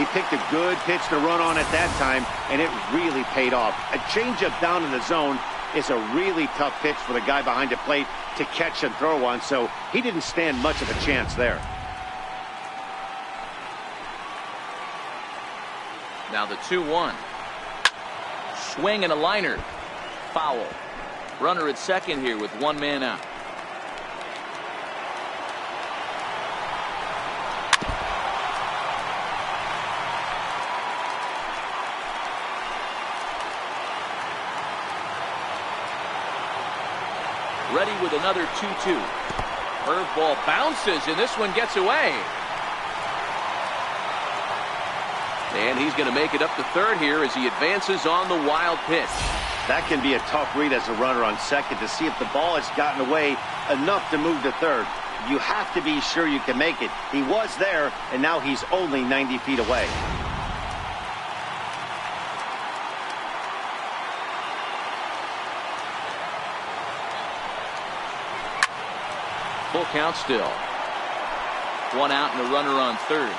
He picked a good pitch to run on at that time, and it really paid off. A changeup down in the zone is a really tough pitch for the guy behind the plate to catch and throw on, so he didn't stand much of a chance there. Now the 2-1. Swing and a liner. Foul. Runner at second here with one man out. Ready with another 2-2. Curveball bounces, and this one gets away. And he's going to make it up to third here as he advances on the wild pitch. That can be a tough read as a runner on second to see if the ball has gotten away enough to move to third. You have to be sure you can make it. He was there, and now he's only 90 feet away. Full count still. One out and a runner on third.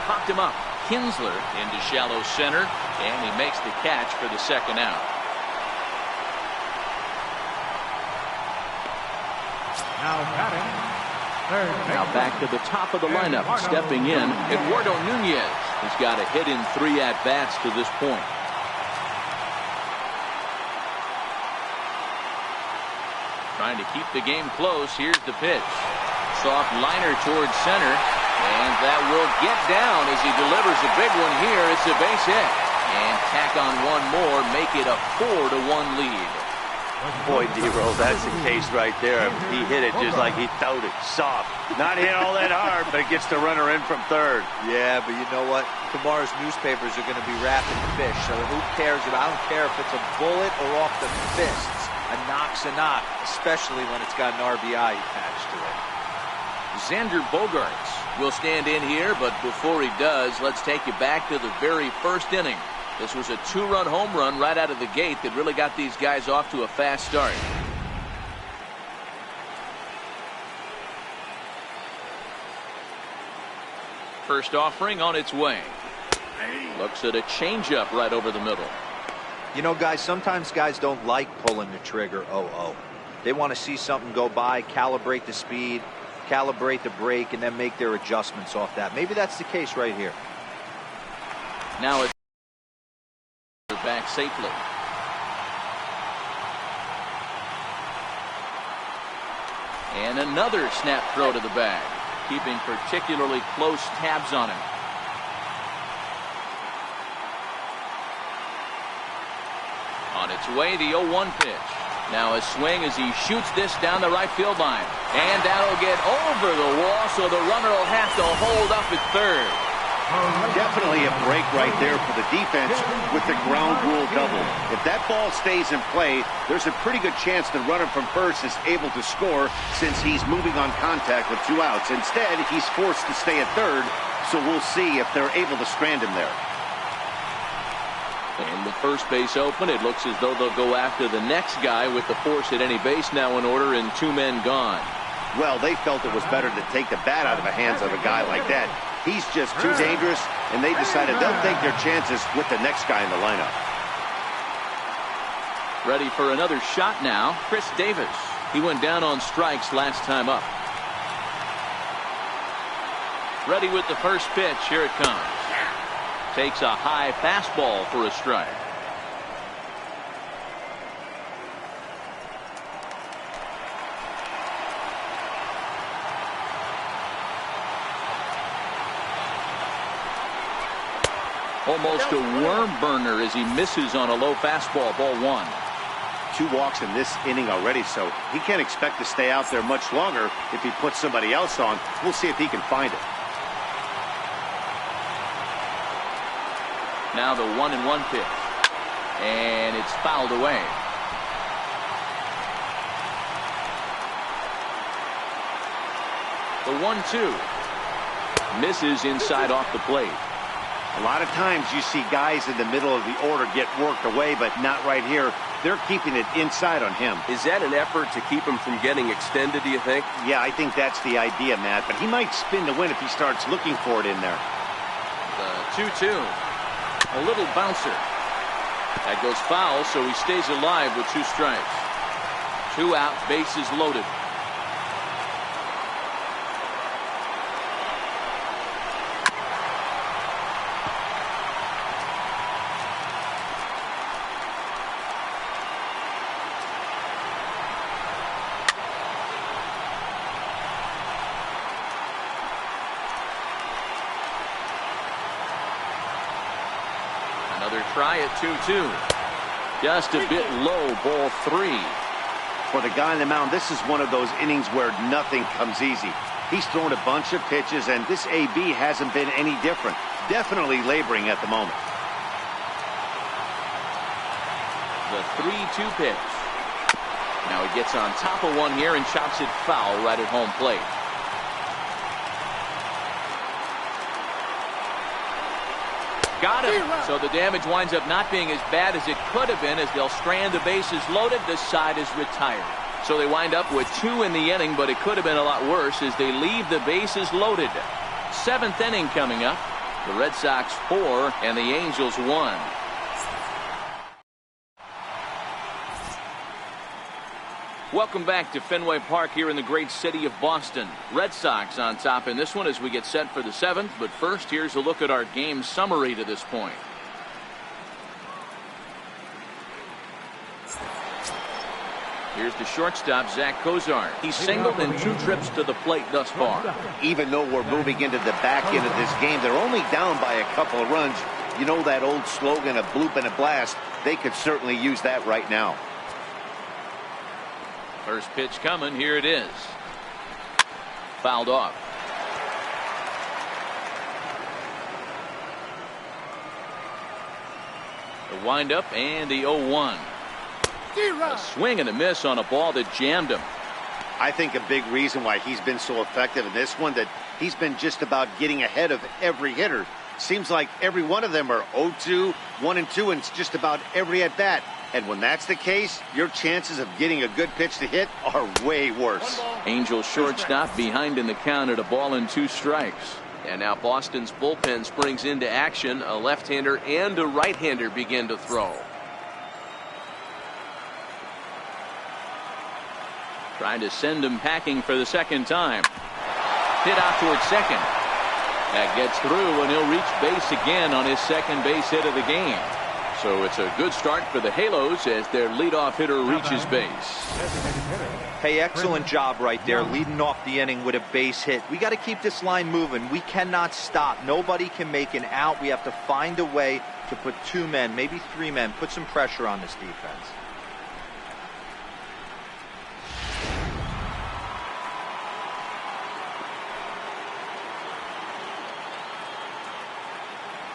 Popped him up. Kinsler into shallow center, and he makes the catch for the second out. Now batting, third baseman. Now back to the top of the lineup. Stepping in, Eduardo Nunez has got a hit in 3 at-bats to this point. Trying to keep the game close. Here's the pitch. Soft liner towards center. And that will get down as he delivers a big one here. It's a base hit. And tack on one more, make it a 4-1 lead. Boy, D-Roll, that's the case right there. He hit it just like he throwed it, soft. Not hit all that hard, but it gets the runner in from third. Yeah, but you know what? Tomorrow's newspapers are going to be wrapping fish, so who cares about? I don't care if it's a bullet or off the fists. A knock's a knock, especially when it's got an RBI attached to it. Xander Bogaerts will stand in here, but before he does, let's take you back to the very first inning. This was a 2-run home run right out of the gate that really got these guys off to a fast start. First offering on its way. Looks at a changeup right over the middle. You know, guys, sometimes guys don't like pulling the trigger 0-0. They want to see something go by, calibrate the speed, calibrate the brake, and then make their adjustments off that. Maybe that's the case right here. Now it's back safely. And another snap throw to the bag, keeping particularly close tabs on him. On its way, the 0-1 pitch. Now a swing as he shoots this down the right field line. And that'll get over the wall, so the runner will have to hold up at third. Definitely a break right there for the defense with the ground rule double. If that ball stays in play, there's a pretty good chance the runner from first is able to score since he's moving on contact with 2 outs. Instead, he's forced to stay at third, so we'll see if they're able to strand him there. And the first base open, it looks as though they'll go after the next guy with the force at any base now in order and 2 men gone. Well, they felt it was better to take the bat out of the hands of a guy like that. He's just too dangerous, and they decided they'll take their chances with the next guy in the lineup. Ready for another shot now, Chris Davis. He went down on strikes last time up. Ready with the first pitch. Here it comes. Takes a high fastball for a strike. Almost a worm burner as he misses on a low fastball. Ball 1. 2 walks in this inning already, so he can't expect to stay out there much longer if he puts somebody else on. We'll see if he can find it. Now the 1-1 pitch. And it's fouled away. The 1-2. Misses inside off the plate. A lot of times you see guys in the middle of the order get worked away, but not right here. They're keeping it inside on him. Is that an effort to keep him from getting extended, do you think? Yeah, I think that's the idea, Matt. But he might spin to win if he starts looking for it in there. The 2-2. A little bouncer. That goes foul, so he stays alive with 2 strikes. 2 out, bases loaded. Another try at 2-2. Just a bit low, ball 3. For the guy on the mound, this is one of those innings where nothing comes easy. He's thrown a bunch of pitches, and this AB hasn't been any different. Definitely laboring at the moment. The 3-2 pitch. Now he gets on top of one here and chops it foul right at home plate. Got him. So the damage winds up not being as bad as it could have been as they'll strand the bases loaded. The side is retired. So they wind up with 2 in the inning, but it could have been a lot worse as they leave the bases loaded. 7th inning coming up. The Red Sox 4 and the Angels 1. Welcome back to Fenway Park here in the great city of Boston. Red Sox on top in this one as we get set for the 7th. But first, here's a look at our game summary to this point. Here's the shortstop, Zach Cozart. He's singled in 2 trips to the plate thus far. Even though we're moving into the back end of this game, they're only down by a couple of runs. You know that old slogan, a bloop and a blast? They could certainly use that right now. First pitch coming. Here it is. Fouled off. The windup and the 0-1. A swing and a miss on a ball that jammed him. I think a big reason why he's been so effective in this one that he's been just about getting ahead of every hitter. Seems like every one of them are 0-2, 1-2, and it's just about every at bat. And when that's the case, your chances of getting a good pitch to hit are way worse. Angel shortstop behind in the count at a ball and 2 strikes. And now Boston's bullpen springs into action. A left-hander and a right-hander begin to throw. Trying to send him packing for the 2nd time. Hit out towards second. That gets through, and he'll reach base again on his 2nd base hit of the game. So it's a good start for the Halos as their leadoff hitter reaches base. Hey, excellent job right there, leading off the inning with a base hit. We got to keep this line moving. We cannot stop. Nobody can make an out. We have to find a way to put 2 men, maybe 3 men, put some pressure on this defense.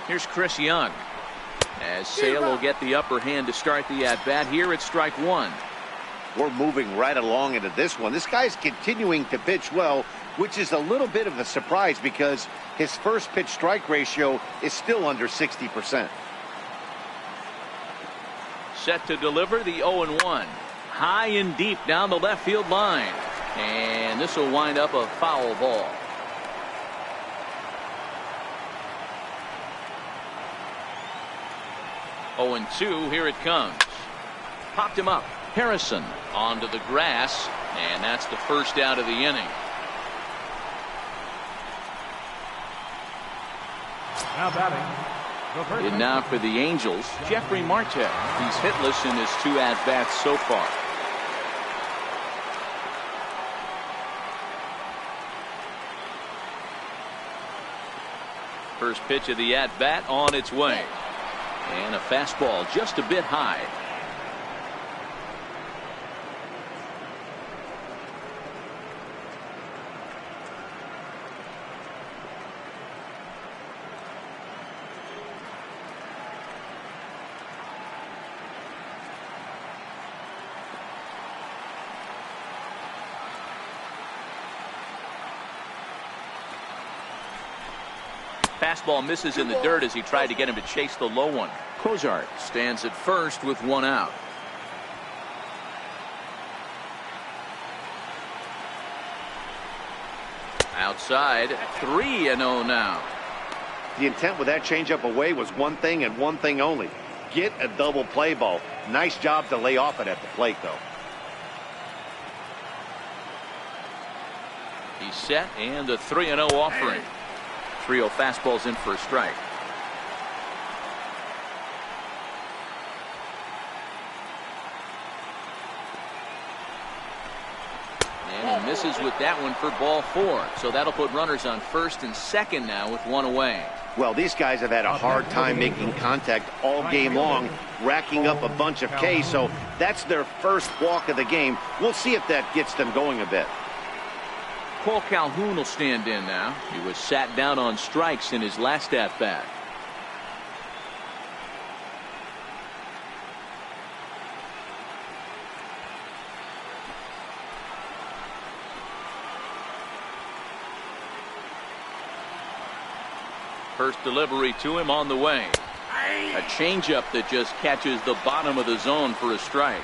Here's Chris Young. As Sale will get the upper hand to start the at-bat here at strike 1. We're moving right along into this one. This guy's continuing to pitch well, which is a little bit of a surprise because his first pitch strike ratio is still under 60%. Set to deliver the 0-1. High and deep down the left field line. And this will wind up a foul ball. Oh, and 2, here it comes. Popped him up. Harrison onto the grass, and that's the first out of the inning. Now batting. And now for the Angels, Jeffrey Marte. He's hitless in his 2 at-bats so far. First pitch of the at-bat on its way. And a fastball just a bit high. fastball misses in the dirt as he tried to get him to chase the low one. Cozart stands at first with one out. Outside, 3-0 now. The intent with that changeup away was one thing and one thing only. Get a double play ball. Nice job to lay off it at the plate, though. He's set, and the 3-0 offering. 3-0 fastball's in for a strike. And he misses with that one for ball 4. So that'll put runners on first and second now with one away. Well, these guys have had a hard time making contact all game long, racking up a bunch of Ks, so that's their first walk of the game. We'll see if that gets them going a bit. Cole Calhoun will stand in now. He was sat down on strikes in his last at-bat. First delivery to him on the way. A changeup that just catches the bottom of the zone for a strike.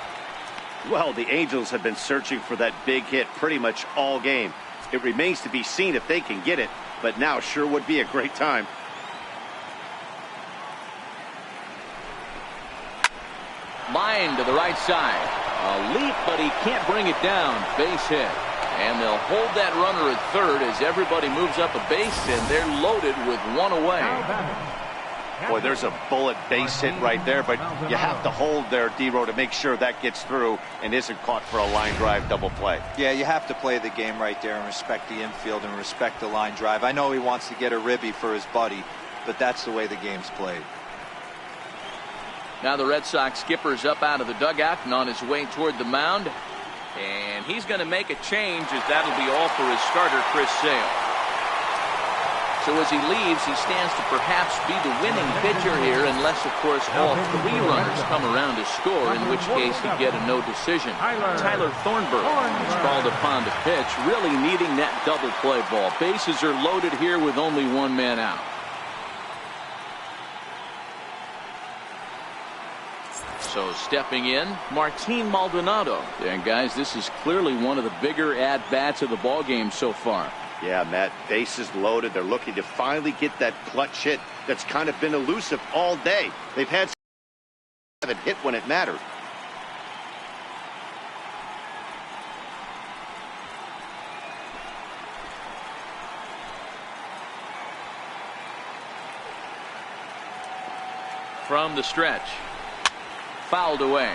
Well, the Angels have been searching for that big hit pretty much all game. It remains to be seen if they can get it, but now sure would be a great time. Line to the right side. A leap, but he can't bring it down. Base hit. And they'll hold that runner at third as everybody moves up a base, and they're loaded with one away. Boy, there's a bullet base hit right there, but you have to hold there, D-Row, to make sure that gets through and isn't caught for a line drive double play. Yeah, you have to play the game right there and respect the infield and respect the line drive. I know he wants to get a ribby for his buddy, but that's the way the game's played. Now the Red Sox skipper's up out of the dugout and on his way toward the mound. And he's going to make a change, as that'll be all for his starter, Chris Sale. So as he leaves, he stands to perhaps be the winning pitcher here, unless, of course, all 3 runners come around to score, in which case he'd get a no decision. Tyler Thornburg is called upon to pitch, really needing that double play ball. Bases are loaded here with only one man out. So stepping in, Martin Maldonado. And guys, this is clearly one of the bigger at-bats of the ball game so far. Yeah, Matt, bases loaded. They're looking to finally get that clutch hit that's kind of been elusive all day. They've had it hit when it mattered. From the stretch. Fouled away.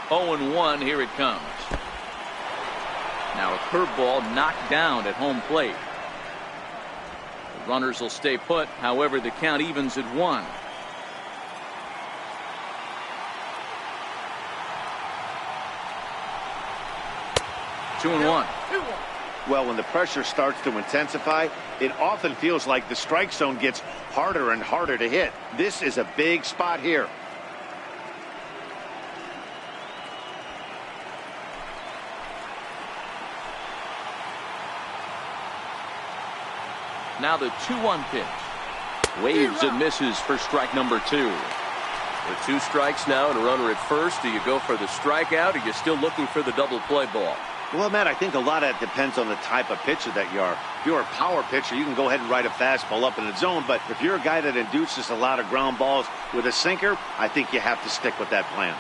Oh, 0-1, here it comes. Now a curveball knocked down at home plate. The runners will stay put, however the count evens at 1. Two and 1. Well, when the pressure starts to intensify, it often feels like the strike zone gets harder and harder to hit. This is a big spot here. Now the 2-1 pitch. Waves and misses for strike number 2. With 2 strikes now and a runner at first, do you go for the strikeout, or are you still looking for the double play ball? Well, Matt, I think a lot of that depends on the type of pitcher that you are. If you're a power pitcher, you can go ahead and ride a fastball up in the zone. But if you're a guy that induces a lot of ground balls with a sinker, I think you have to stick with that plan.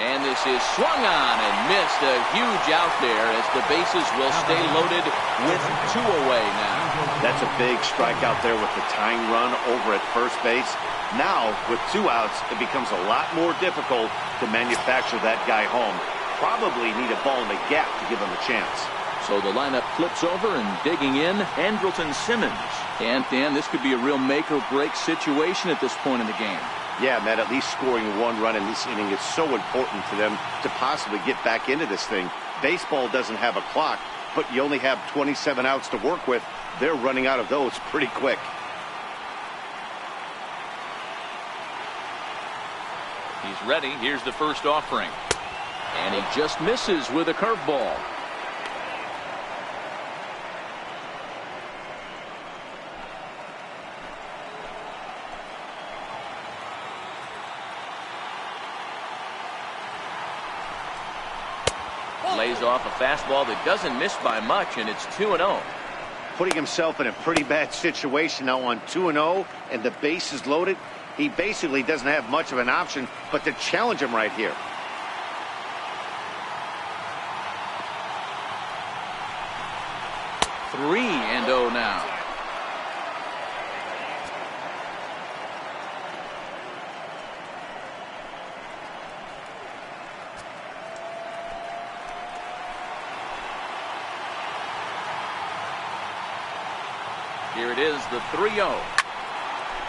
And this is swung on and missed. A huge out there as the bases will stay loaded with 2 away now. That's a big strikeout there with the tying run over at first base. Now, with 2 outs, it becomes a lot more difficult to manufacture that guy home. Probably need a ball in the gap to give him a chance. So the lineup flips over, and digging in, Andrelton Simmons. And Dan, this could be a real make-or-break situation at this point in the game. Yeah, Matt, at least scoring 1 run in this inning is so important to them to possibly get back into this thing. Baseball doesn't have a clock, but you only have 27 outs to work with. They're running out of those pretty quick. He's ready. Here's the first offering. And he just misses with a curveball. Lays off a fastball that doesn't miss by much, and it's 2-0. Putting himself in a pretty bad situation now on 2-0, and the base is loaded. He basically doesn't have much of an option but to challenge him right here. Three and 0 now. Here it is, the 3-0.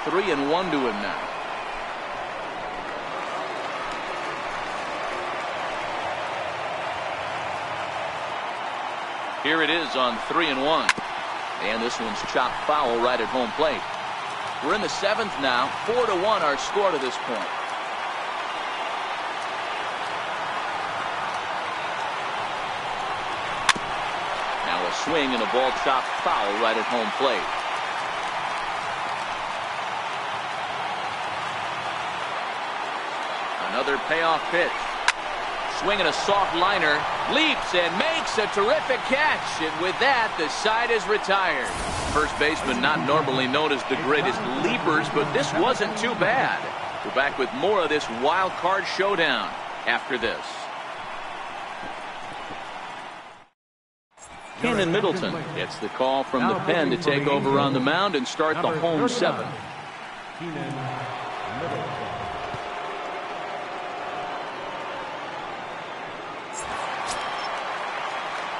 3-1 to him now. Here it is on 3-1. And this one's chopped foul right at home plate. We're in the 7th now. 4-1 our score to this point. Now a swing and a ball chopped foul right at home plate. Another payoff pitch. Swinging a soft liner, leaps and makes a terrific catch, and with that the side is retired. First baseman not normally known as the greatest leapers, but this wasn't too bad. We're back with more of this wild card showdown after this. Cannon Middleton gets the call from the pen to take over on the mound and start the home 7th.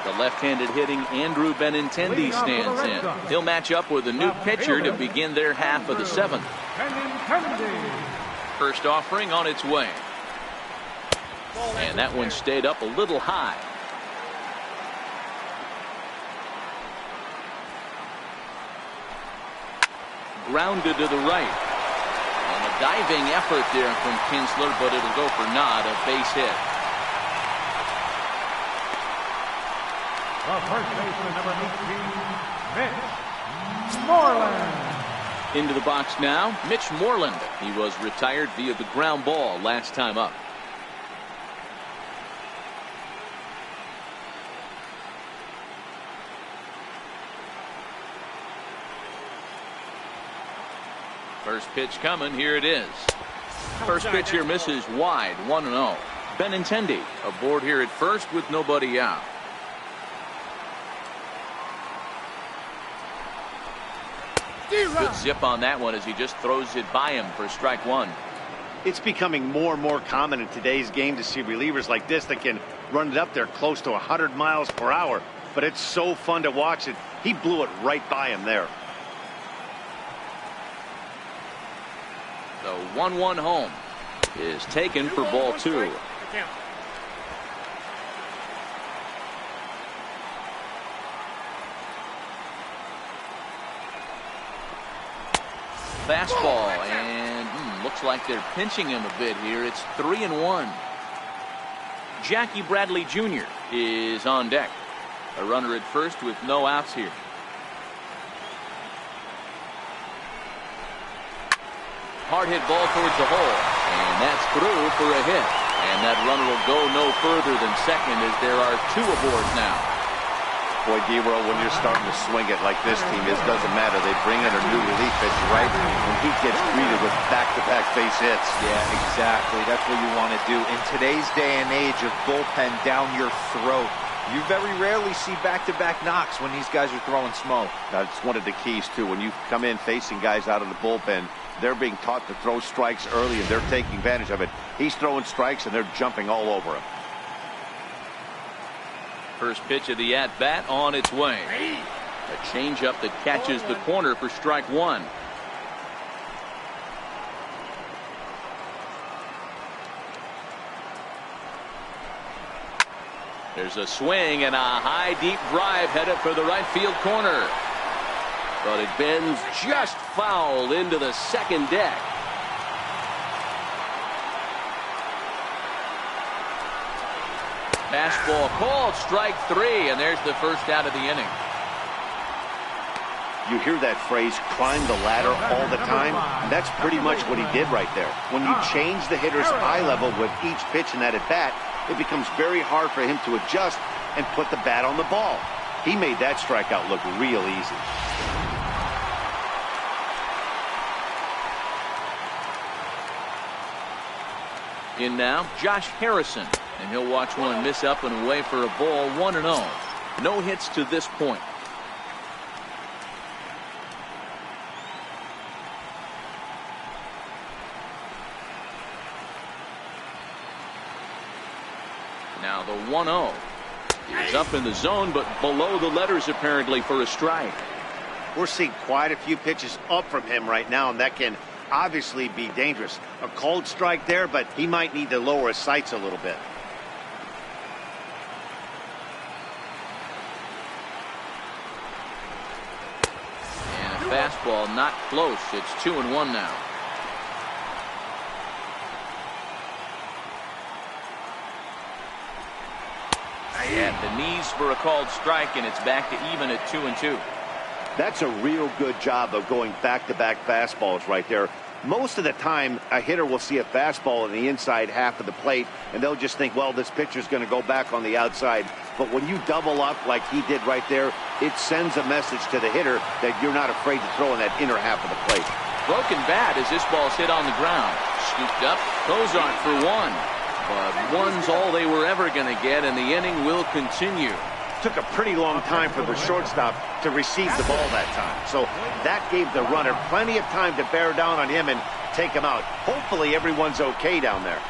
The left-handed hitting Andrew Benintendi stands in. He'll match up with a new pitcher to begin their half of the 7th. First offering on its way. And that one stayed up a little high. Grounded to the right. And a diving effort there from Kinsler, but it'll go for naught, a base hit. The first baseman, number 18, Mitch Moreland. Into the box now, Mitch Moreland. He was retired via the ground ball last time up. First pitch coming. Here it is. First pitch here misses wide. 1-0. Benintendi aboard here at first with nobody out. Good zip on that one as he just throws it by him for strike one. It's becoming more and more common in today's game to see relievers like this that can run it up there close to 100 miles per hour. But it's so fun to watch it. He blew it right by him there. The 1-1 home is taken for ball 2. Fastball, and looks like they're pinching him a bit here. It's 3-1. Jackie Bradley Jr. is on deck. A runner at first with no outs here. Hard hit ball towards the hole, and that's through for a hit. And that runner will go no further than second as there are 2 aboard now. Boy, D-World, when you're starting to swing it like this team is, doesn't matter. They bring in a new relief pitch right when he gets greeted with back-to-back base hits. Yeah, exactly. That's what you want to do. In today's day and age of bullpen down your throat, you very rarely see back-to-back knocks when these guys are throwing smoke. That's one of the keys, too. When you come in facing guys out of the bullpen, they're being taught to throw strikes early, and they're taking advantage of it. He's throwing strikes, and they're jumping all over him. First pitch of the at-bat on its way. A changeup that catches the corner for strike one. There's a swing and a high deep drive headed for the right field corner. But it bends just foul into the second deck. Fastball called, strike 3, and there's the first out of the inning. You hear that phrase, climb the ladder, all the time. That's pretty much what he did right there. When you change the hitter's eye level with each pitch in that at-bat, it becomes very hard for him to adjust and put the bat on the ball. He made that strikeout look real easy. In now, Josh Harrison. And he'll watch one miss up and away for a ball, 1-0. No hits to this point. Now the 1-0. He's up in the zone, but below the letters apparently for a strike. We're seeing quite a few pitches up from him right now, and that can obviously be dangerous. A cold strike there, but he might need to lower his sights a little bit. Fastball not close. It's 2-1 now. At the knees for a called strike, and it's back to even at 2-2. That's a real good job of going back-to-back fastballs right there. Most of the time, a hitter will see a fastball in the inside half of the plate, and they'll just think, well, this pitcher's going to go back on the outside. But when you double up like he did right there, it sends a message to the hitter that you're not afraid to throw in that inner half of the plate. Broken bat as this ball's hit on the ground. Scooped up, goes on for 1. But one's all they were ever going to get, and the inning will continue. Took a pretty long time for the shortstop to receive the ball that time. So that gave the runner plenty of time to bear down on him and take him out. Hopefully everyone's okay down there.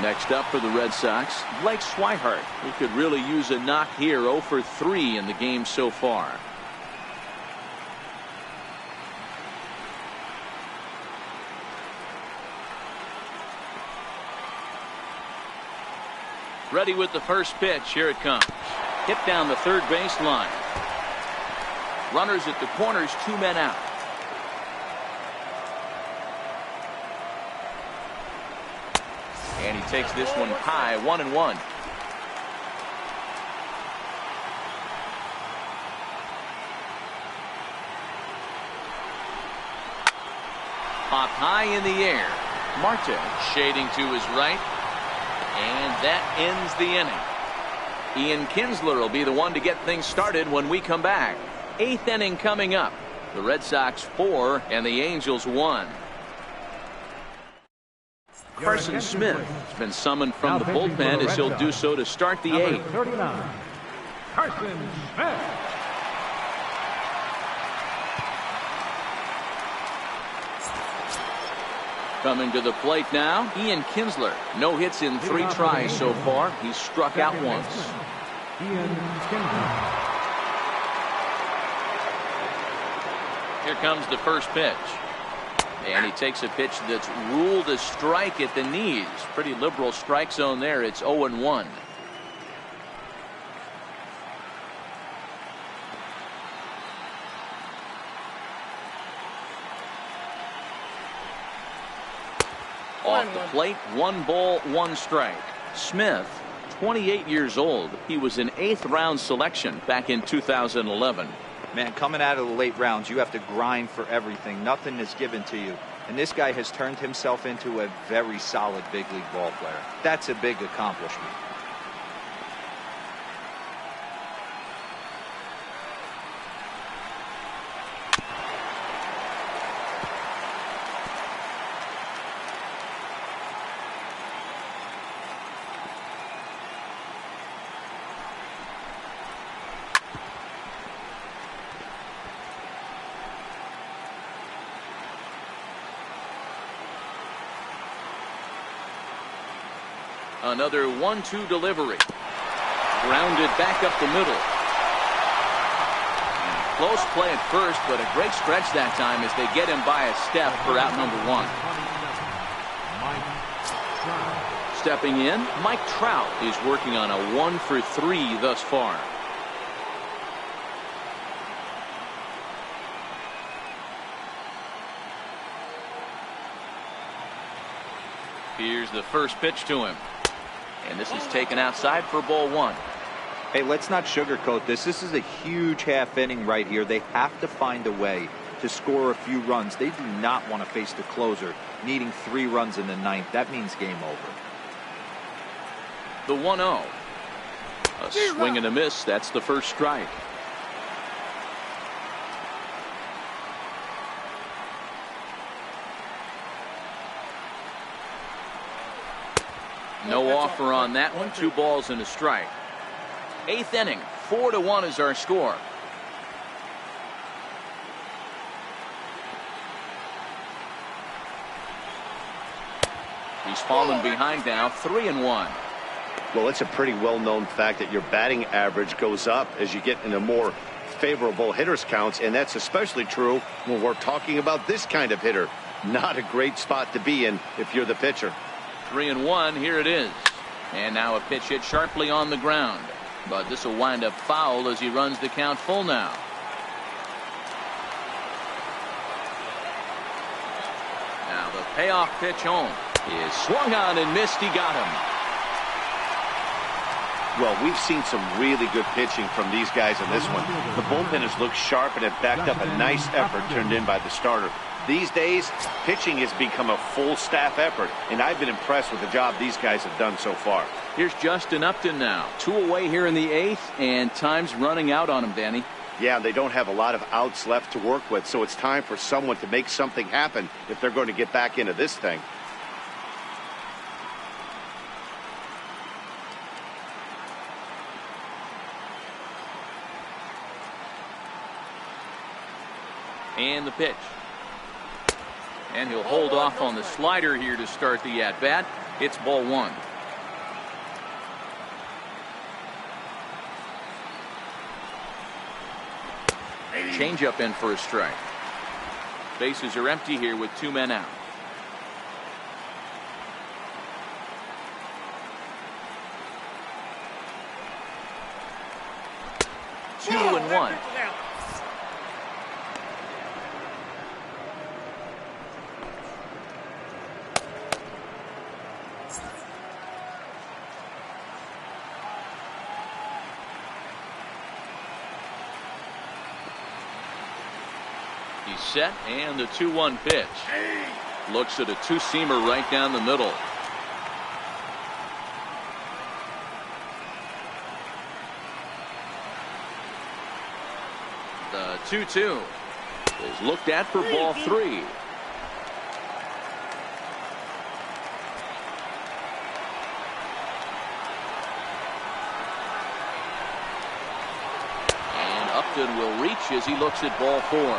Next up for the Red Sox, Blake Swihart. He could really use a knock here. 0 for 3 in the game so far. Ready with the first pitch. Here it comes. Hit down the third base line. Runners at the corners, 2 men out. And he takes this one high, 1-1. Popped high in the air. Marte shading to his right. And that ends the inning. Ian Kinsler will be the one to get things started when we come back. 8th inning coming up. The Red Sox 4 and the Angels 1. Carson Smith has been summoned from the bullpen as he'll do so to start the 8th. 39, Carson Smith. Coming to the plate now, Ian Kinsler. No hits in 3 tries so far. He's struck out once. Ian Kinsler. Here comes the first pitch. And he takes a pitch that's ruled a strike at the knees. Pretty liberal strike zone there. It's 0-1. Off the plate, 1 ball, 1 strike. Smith, 28 years old. He was an 8th round selection back in 2011. Man, coming out of the late rounds, you have to grind for everything. Nothing is given to you. And this guy has turned himself into a very solid big league ball player. That's a big accomplishment. Another 1-2 delivery. Grounded back up the middle. Close play at first, but a great stretch that time as they get him by a step for out number 1. Stepping in, Mike Trout is working on a 1-for-3 thus far. Here's the first pitch to him. And this is taken outside for ball 1. Hey, let's not sugarcoat this. This is a huge half inning right here. They have to find a way to score a few runs. They do not want to face the closer needing 3 runs in the 9th. That means game over. The 1-0. A swing and a miss. That's the first strike. No offer on that one. 2 balls and a strike. 8th inning. 4-1 is our score. He's fallen behind now. 3-1. Well, it's a pretty well-known fact that your batting average goes up as you get into more favorable hitters counts, and that's especially true when we're talking about this kind of hitter. Not a great spot to be in if you're the pitcher. 3-1. Here it is. And now a pitch hit sharply on the ground. But this will wind up foul as he runs the count full now. Now the payoff pitch home is swung on and missed. He got him. Well, we've seen some really good pitching from these guys in this one. The bullpen has looked sharp and have backed up a nice effort turned in by the starter. These days, pitching has become a full staff effort, and I've been impressed with the job these guys have done so far. Here's Justin Upton now. 2 away here in the 8th, and time's running out on him, Danny. Yeah, they don't have a lot of outs left to work with, so it's time for someone to make something happen if they're going to get back into this thing. And the pitch. And he'll hold off on the slider here to start the at-bat. It's ball 1. Changeup in for a strike. Bases are empty here with 2 men out. Two and 1. He's set, and the 2-1 pitch. Looks at a 2-seamer right down the middle. The 2-2 is looked at for ball 3. And Upton will reach as he looks at ball 4.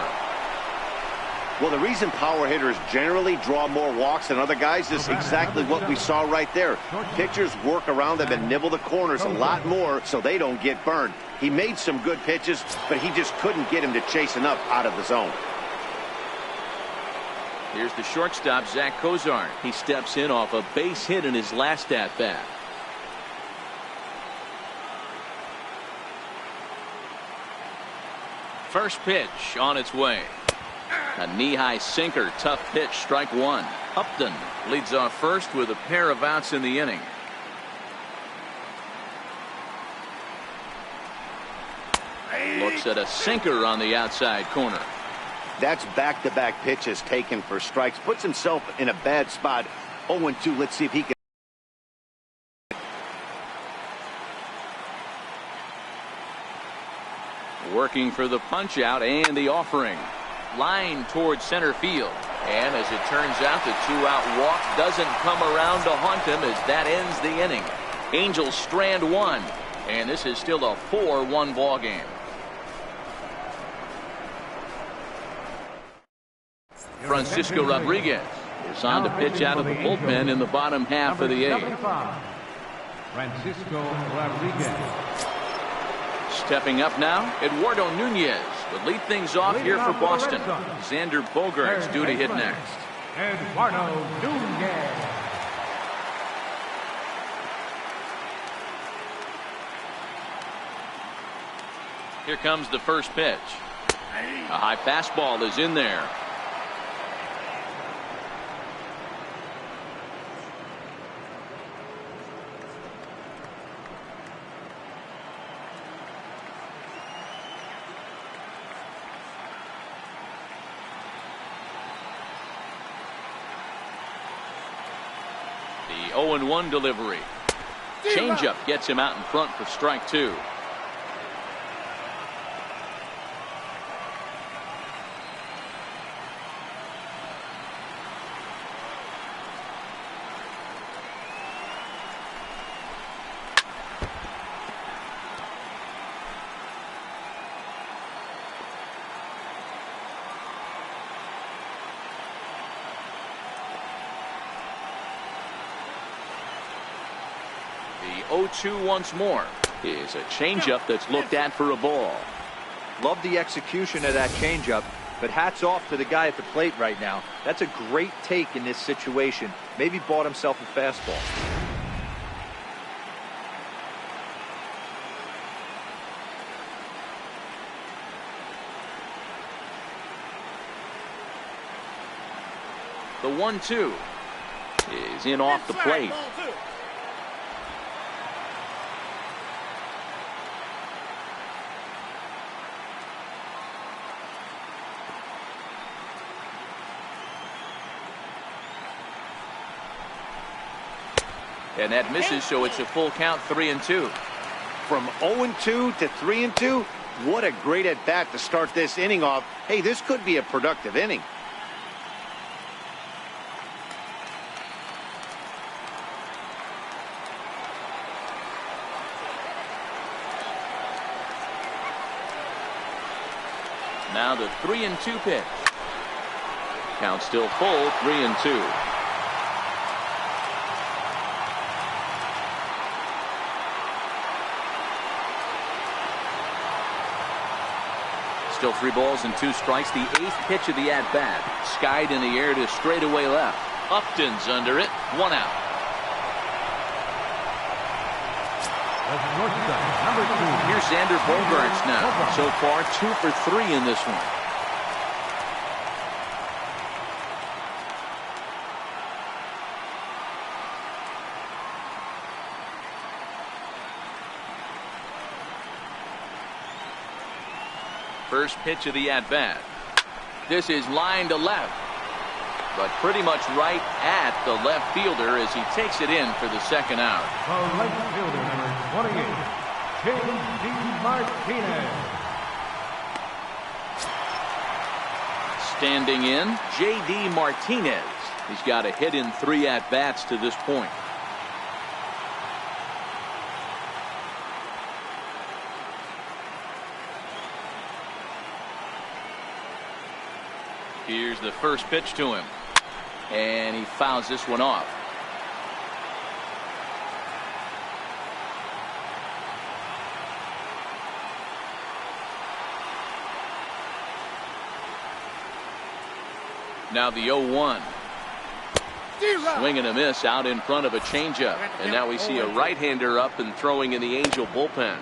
Well, the reason power hitters generally draw more walks than other guys is exactly what we saw right there. Pitchers work around them and nibble the corners a lot more so they don't get burned. He made some good pitches, but he just couldn't get him to chase enough out of the zone. Here's the shortstop, Zach Cozart. He steps in off a base hit in his last at-bat. First pitch on its way. A knee-high sinker, tough pitch, strike 1. Upton leads off first with a pair of outs in the inning. Looks at a sinker on the outside corner. That's back-to-back pitches taken for strikes. Puts himself in a bad spot. 0-2. Let's see if he can. Working for the punch-out and the offering. Line towards center field. And as it turns out, the 2-out walk doesn't come around to haunt him as that ends the inning. Angels strand 1. And this is still a 4-1 ball game. Francisco Rodriguez is on to pitch out of the bullpen in the bottom half of the 8th. Francisco Rodriguez. Stepping up now, Eduardo Nunez will lead things off here for Boston. Xander Bogaerts due to hit next. Eduardo Nunez. Here comes the first pitch. A high fastball is in there. The 0-1 delivery. Changeup gets him out in front for strike two. The 0-2 once more is a changeup that's looked at for a ball. Love the execution of that changeup, but hats off to the guy at the plate right now. That's a great take in this situation. Maybe bought himself a fastball. The 1-2 is in off the plate. And that misses, so it's a full count, 3-2. From 0-2 to 3-2, what a great at bat to start this inning off. Hey, this could be a productive inning. Now the 3-2 pitch. Count still full, 3-2. Still 3 balls and 2 strikes. The 8th pitch of the at-bat. Skied in the air to straightaway left. Upton's under it. 1 out. Here's Xander Bogaerts now. So far 2 for 3 in this one. First pitch of the at-bat. This is line to left, but pretty much right at the left fielder as he takes it in for the second out. The right fielder, number 28, J.D. Martinez. Standing in, J.D. Martinez. He's got a hit in 3 at-bats to this point. Here's the first pitch to him, and he fouls this one off. Now the 0-1. Swing and a miss out in front of a changeup, and now we see a right-hander up and throwing in the Angel bullpen.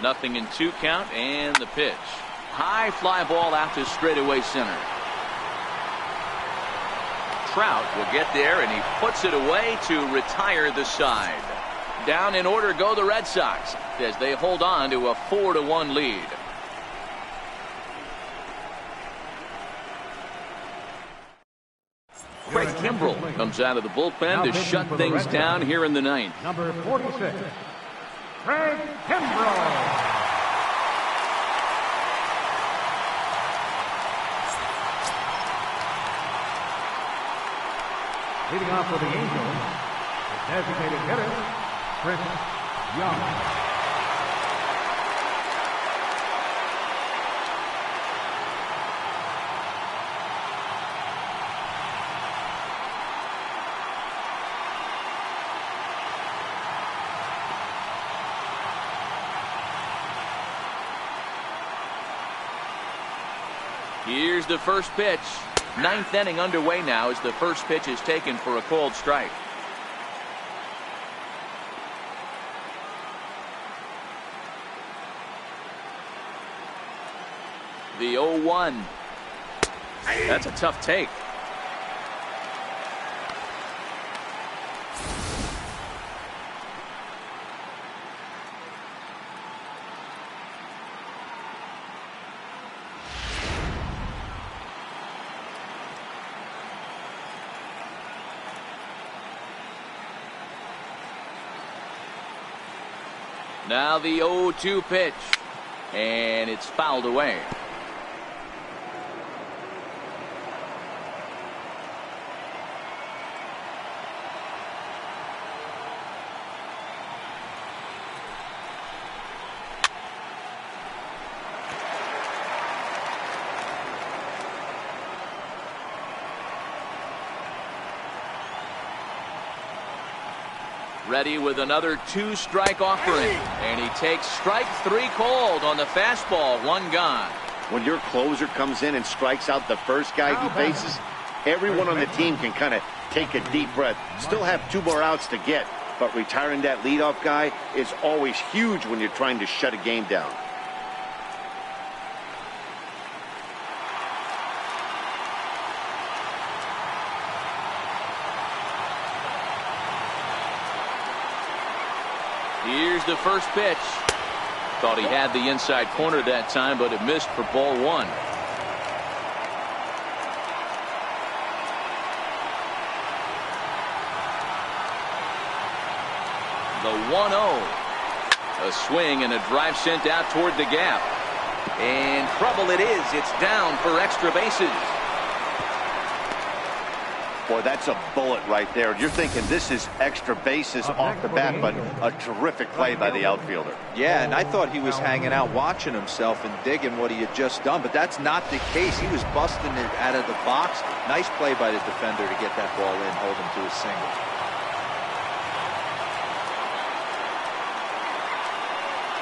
Nothing in 2 count, and the pitch. High fly ball out to straightaway center. Trout will get there, and he puts it away to retire the side. Down in order go the Red Sox as they hold on to a 4-1 lead. Craig Kimbrell comes out of the bullpen to shut things down here in the 9th. Number 46. Craig Kimbrell. Leading off for the Angels, the designated hitter, Chris Young. Here's the first pitch. Ninth inning underway now as the first pitch is taken for a called strike. The 0-1. That's a tough take. Now the 0-2 pitch, and it's fouled away. Ready with another 2-strike offering, and he takes strike 3 called on the fastball. 1 gone. When your closer comes in and strikes out the first guy he faces, everyone on the team can kind of take a deep breath. Still have 2 more outs to get, but retiring that leadoff guy is always huge when you're trying to shut a game down. Here's the first pitch. Thought he had the inside corner that time, but it missed for ball 1. The 1-0. A swing and a drive sent out toward the gap. And trouble it is. It's down for extra bases. Boy, that's a bullet right there. You're thinking this is extra bases off the bat, but a terrific play by the outfielder. Yeah, and I thought he was hanging out watching himself and digging what he had just done, but that's not the case. He was busting it out of the box. Nice play by the defender to get that ball in, hold him to a single.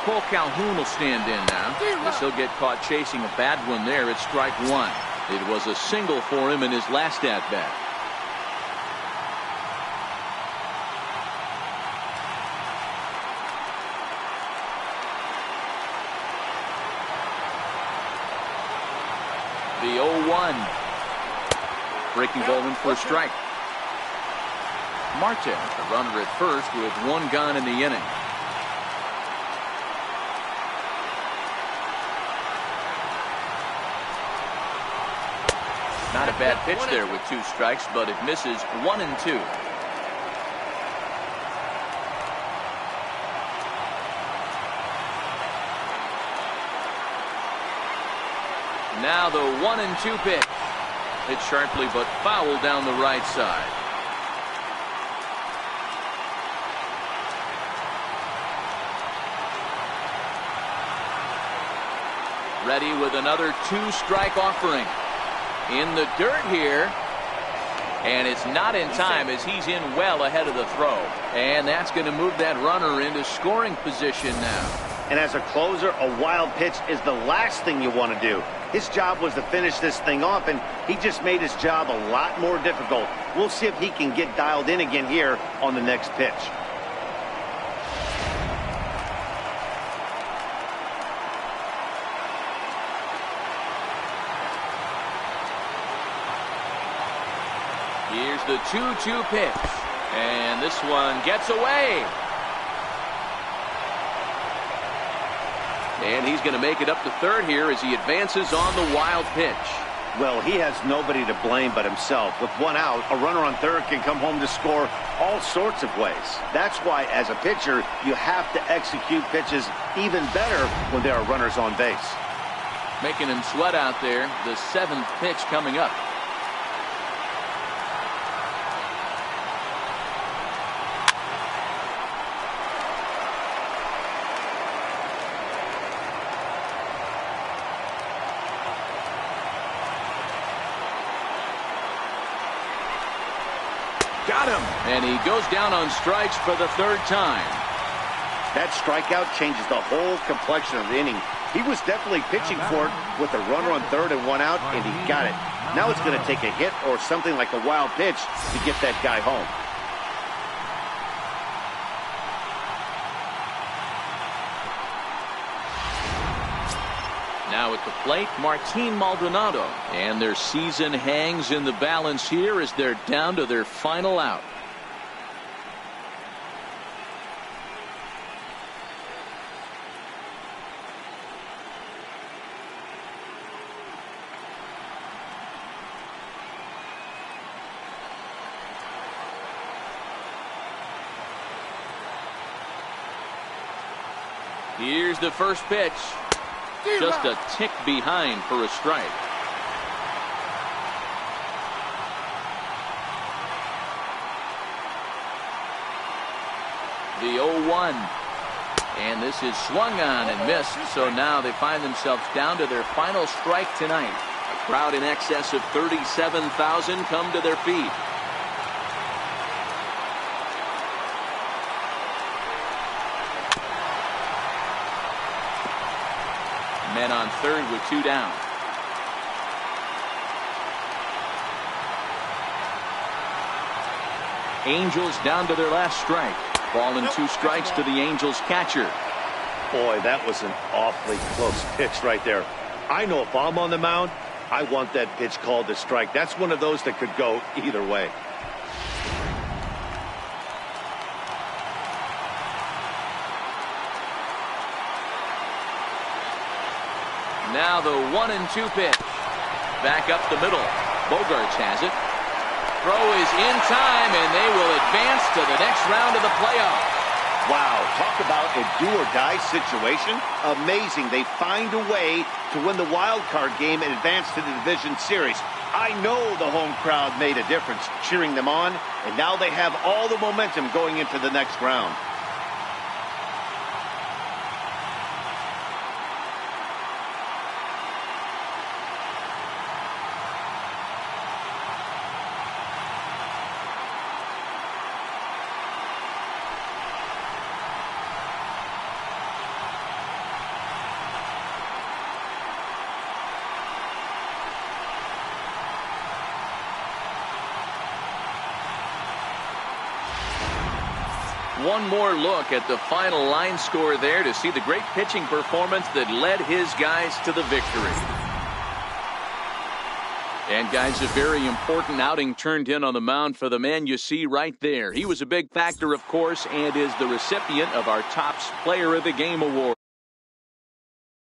Cole Calhoun will stand in now. Guess he'll get caught chasing a bad one there at strike 1. It was a single for him in his last at-bat. The 0-1. Breaking ball in for a strike. Marte, the runner at first with 1 gone in the inning. Not a bad pitch there with 2 strikes, but it misses 1-2. Now the 1-2 pitch. Hit sharply but foul down the right side. Ready with another 2-strike offering. In the dirt here. And it's not in time as he's in well ahead of the throw. And that's going to move that runner into scoring position now. And as a closer, a wild pitch is the last thing you want to do. His job was to finish this thing off, and he just made his job a lot more difficult. We'll see if he can get dialed in again here on the next pitch. Here's the 2-2 pitch. And this one gets away. And he's going to make it up to third here as he advances on the wild pitch. Well, he has nobody to blame but himself. With 1 out, a runner on third can come home to score all sorts of ways. That's why, as a pitcher, you have to execute pitches even better when there are runners on base. Making him sweat out there. The 7th pitch coming up. Got him. And he goes down on strikes for the 3rd time. That strikeout changes the whole complexion of the inning. He was definitely pitching for it with a runner on third and one out, and he got it. Now it's going to take a hit or something like a wild pitch to get that guy home. Now at the plate, Martin Maldonado. And their season hangs in the balance here as they're down to their final out. Here's the first pitch. Just a tick behind for a strike. The 0-1. And this is swung on and missed. So now they find themselves down to their final strike tonight. A crowd in excess of 37,000 come to their feet. Men on third with two down. Angels down to their last strike. Ball and two strikes to the Angels catcher. Boy, that was an awfully close pitch right there. I know if I'm on the mound, I want that pitch called a strike. That's one of those that could go either way. Now the 1-2 pitch. Back up the middle. Bogarts has it. Throw is in time, and they will advance to the next round of the playoffs. Wow, talk about a do-or-die situation. Amazing. They find a way to win the wild card game and advance to the division series. I know the home crowd made a difference cheering them on, and now they have all the momentum going into the next round. One more look at the final line score there to see the great pitching performance that led his guys to the victory. And guys, a very important outing turned in on the mound for the man you see right there. He was a big factor, of course, and is the recipient of our Topps Player of the Game award.